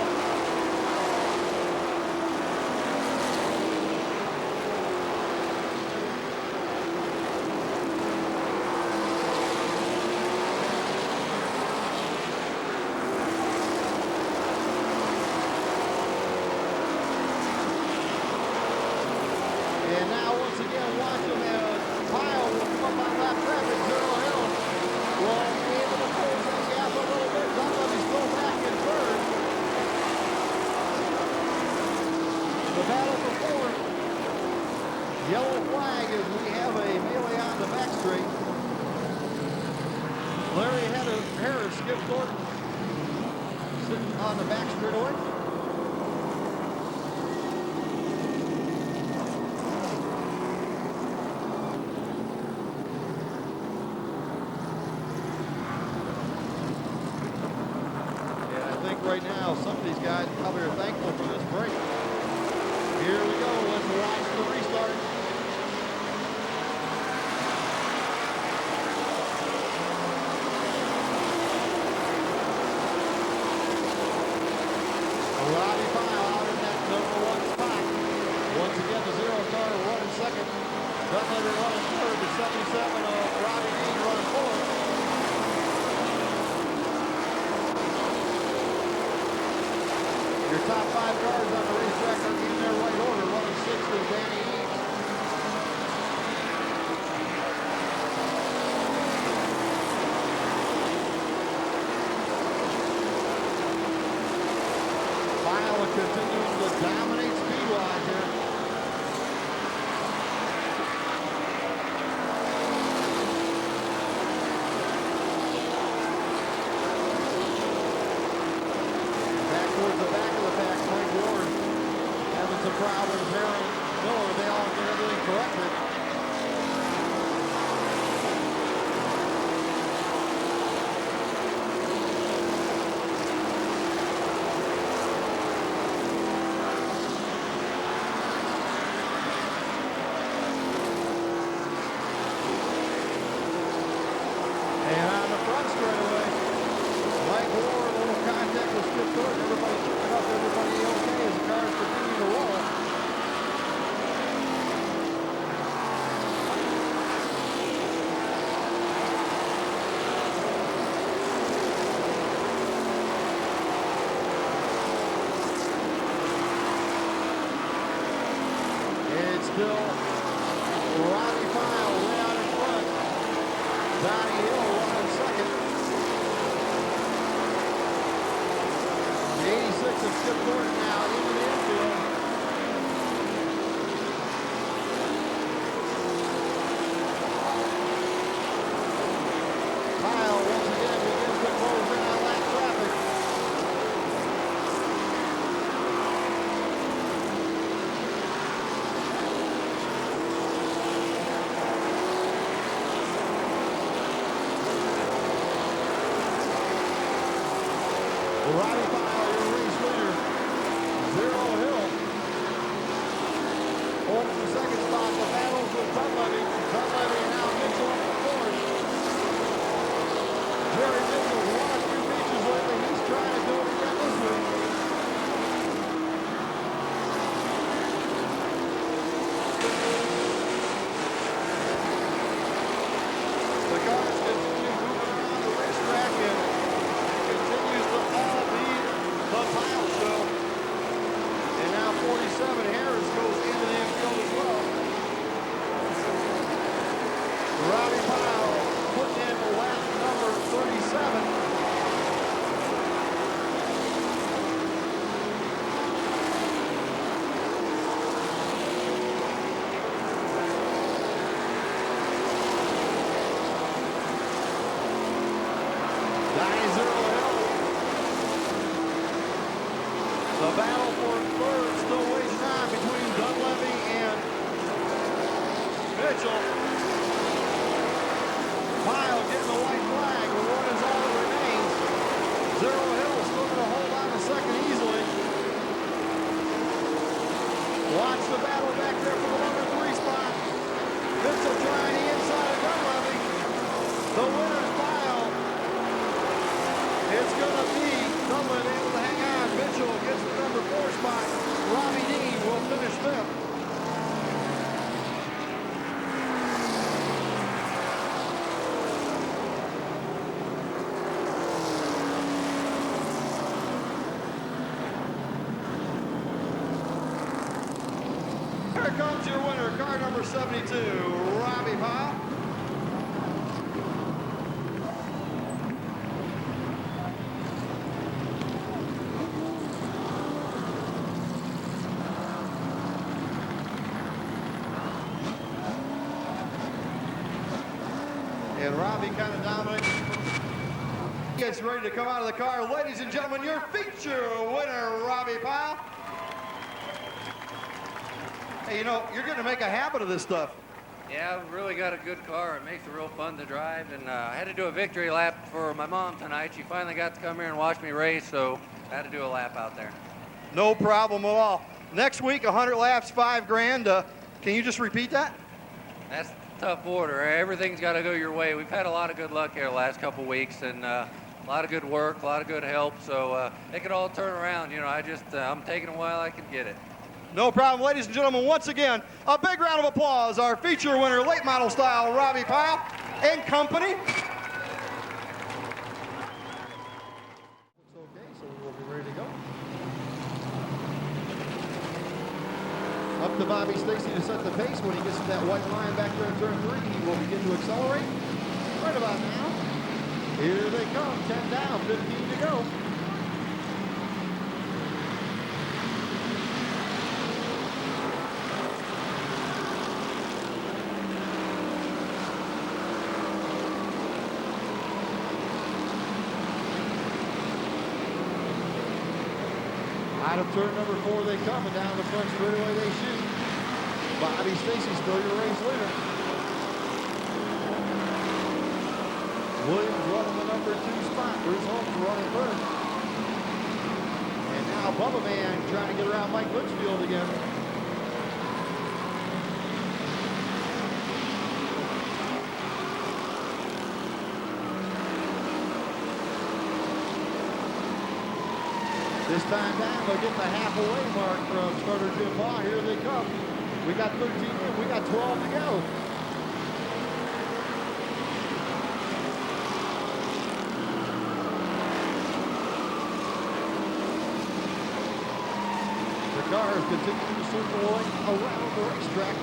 And now once again watch him as Pyle will come up on lap traffic. Zero Hill will be able to close that gap a little bit. Somebody's still back in third. The battle for fourth. Yellow flag as we have a melee on the back straight. Larry Harris, Skip Gordon sitting on the back straightaway. Right now, some of these guys probably are thankful for this break. Here we go. Let's watch the restart. Robbie Pyle out in that number 1 spot. Once again, the Zero car running second. Dunleavy running third. The 77 of Robbie Dean running fourth. Your top 5 cars on the racetrack are in their right order. Running 6th is Danny Eames. Pyle continues to dominate speed-wise here. Towards the back of the pack, Mike Ward having some problems. Aaron Miller, they all get everything corrected. And on the front straightaway, Mike Ward, a little contact with Skip Gordon. Everybody keeping up, everybody okay as the cars continue to roll. It's still Robbie Pyle way out in front. Donnie Hill running second. 86 of Skip Gordon now into the infield. Pyle once again begins to close in on lap traffic. Robbie Pyle, your race leader. Zero Hill holds the second spot. The battles with Dunleavy. Dunleavy and now Mitchell up the fourth. Jerry Mitchell's won a few features lately. He's trying to do it again this week. The cars continue moving around the racetrack and continues to all be the Pyle show. And now 47 Harris goes into the infield as well. 37. The battle for third still waging on between Dunleavy and Mitchell. Pyle getting the white flag. The one is all that remains. Zero Hill still going to hold on a second easily. Watch the battle back there for the number 3 spot. Mitchell trying the inside of Dunleavy. The winner's Pyle. It's going to be Dunleavy able to hang on. Mitchell gets the number 4 spot. Robbie Dean will finish 5th. Here comes your winner, car number 72, Robbie Pyle. And Robbie kind of dominates. Gets ready to come out of the car. Ladies and gentlemen, your feature winner, Robbie Pyle. Hey, you know, you're going to make a habit of this stuff. Yeah, I've really got a good car. It makes it real fun to drive. And I had to do a victory lap for my mom tonight. She finally got to come here and watch me race, so I had to do a lap out there. No problem at all. Next week, 100 laps, $5,000. Can you just repeat that? That's a tough order. Everything's got to go your way. We've had a lot of good luck here the last couple weeks, and a lot of good work, a lot of good help. So it could all turn around. You know, I'm taking it while I can get it. No problem. Ladies and gentlemen, once again, a big round of applause. Our feature winner, late model style, Robbie Pyle and company. Looks okay, so we'll be ready to go. Up to Bobby Stacy to set the pace. When he gets to that white line back there in turn 3, he will begin to accelerate. Right about now. Here they come. 10 down, 15 to go. Out of turn number 4 they come, and down the front straightaway they shoot. Bobby Stacy still your race leader. Williams running the number 2 spot. Bruce Holmes running first. And now Bubba Man trying to get around Mike Litchfield again. This time down, they'll get the halfway mark from starter Jim Baugh. Here they come. We got 13 in, we got 12 to go. The cars continue to circle around the racetrack.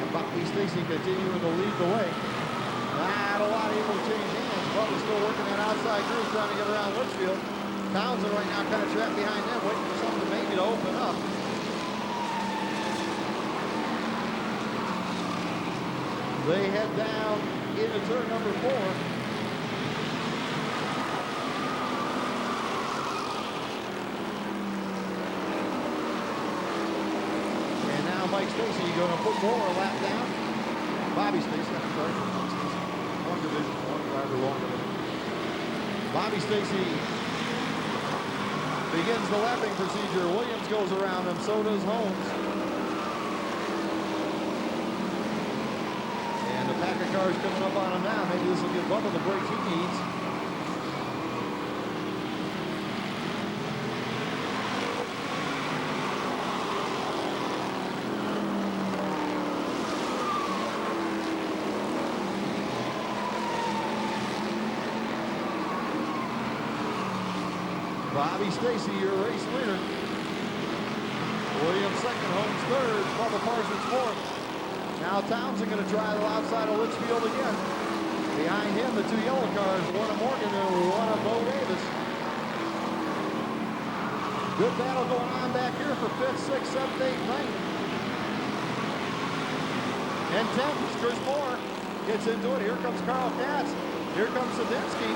And Bobby Stacy continuing to lead the way. Not a lot able to change hands. Bubba's still working that outside groove trying to get around Litchfield. Townsend right now kind of trapped behind them, waiting for something maybe to open up. They head down into turn number 4. And now Mike Stacy going to put more lap down. Bobby Stacy, I'm sorry, Mike Stacy. Long division, one driver, long division. Bobby Stacy begins the lapping procedure. Williams goes around him, so does Holmes. And the pack of cars coming up on him now. Maybe this will give Bubba the break he needs. Bobby Stacy, your race leader. Williams second, Holmes third, Bubba Parsons fourth. Now Townsend going to try the outside of Litchfield again. Behind him, the two yellow cars, one of Morgan and one of Bo Davis. Good battle going on back here for 5th, 6th, 7th, 8th, 9th. And 10th is Chris Moore. Gets into it. Here comes Carl Katz. Here comes Sadinsky.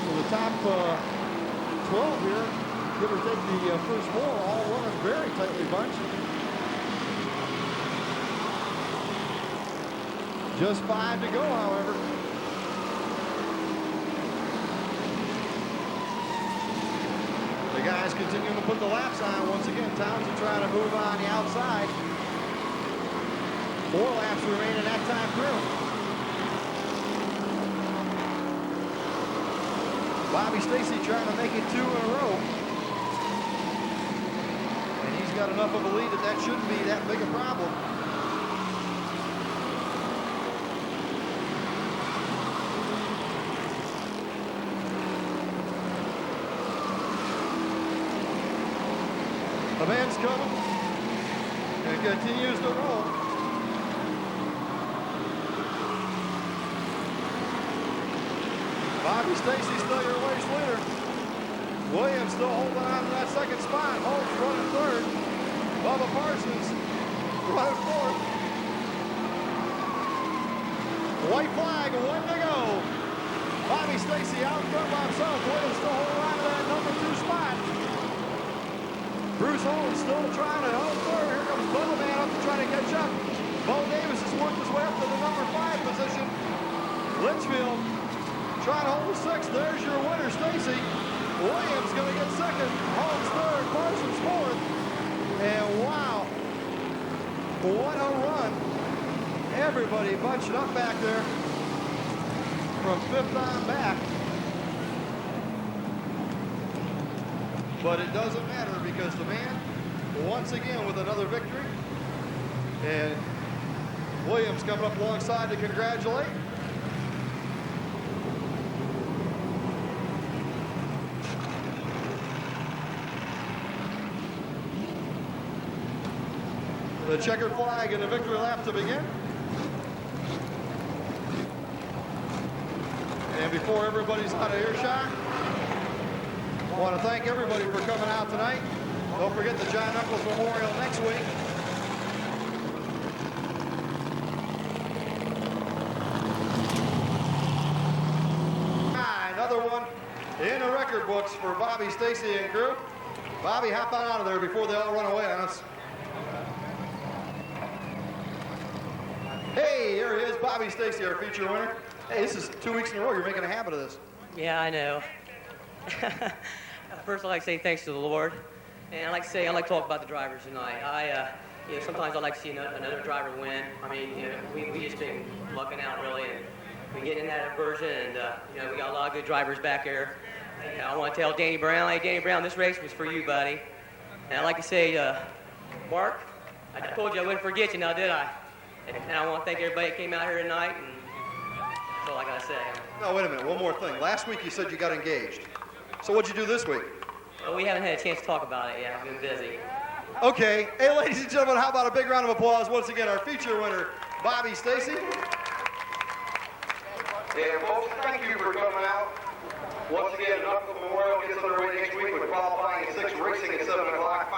So the top 12 here, give or take the first 4, all running very tightly bunched. Just 5 to go, however. The guys continuing to put the laps on once again. Townsend trying to move on the outside. 4 laps remain in that time through. Bobby Stacy trying to make it 2 in a row. And he's got enough of a lead that shouldn't be that big a problem. The man's coming and continues to roll. Bobby Stacy still your race leader. Williams still holding on to that second spot. Holt's running 3rd. Bubba Parsons running 4th. White flag, 1 to go. Bobby Stacy out in front by himself. Williams still holding on to that number 2 spot. Bruce Holmes still trying to hold 3rd. Here comes Bubba Man up to try to catch up. Bo Davis has worked his way up to the number 5 position. Litchfield trying to hold 6th. There's your winner, Stacy. Williams going to get 2nd. Holmes 3rd. Parsons 4th. And wow, what a run. Everybody bunched up back there from 5th on back. But it doesn't matter because the man, once again, with another victory. And Williams coming up alongside to congratulate. The checkered flag and the victory lap to begin. And before everybody's out of earshot, I want to thank everybody for coming out tonight. Don't forget the John Knuckles Memorial next week. Another one in the record books for Bobby Stacy and crew. Bobby, hop on out of there before they all run away on us. Hey, here he is, Bobby Stacy, our feature winner. Hey, this is 2 weeks in a row. You're making a habit of this. Yeah, I know. First, I'd like to say thanks to the Lord, and I'd like to talk about the drivers tonight. Sometimes I'd like to see another driver win. I mean, we just been lucking out really, and we get in that inversion, and we got a lot of good drivers back here. And I want to tell Danny Brown, hey, Danny Brown, this race was for you, buddy. And I'd like to say, Mark, I told you I wouldn't forget you, now did I? And I want to thank everybody that came out here tonight, and that's all I got to say. No, wait a minute, one more thing. Last week you said you got engaged. So what'd you do this week? Well, we haven't had a chance to talk about it yet. I've been busy. Okay. Hey, ladies and gentlemen, how about a big round of applause once again, our feature winner, Bobby Stacy. And folks, thank you for coming out. Once again, Knuckles Memorial gets underway next week with qualifying at 6, racing at 7 o'clock.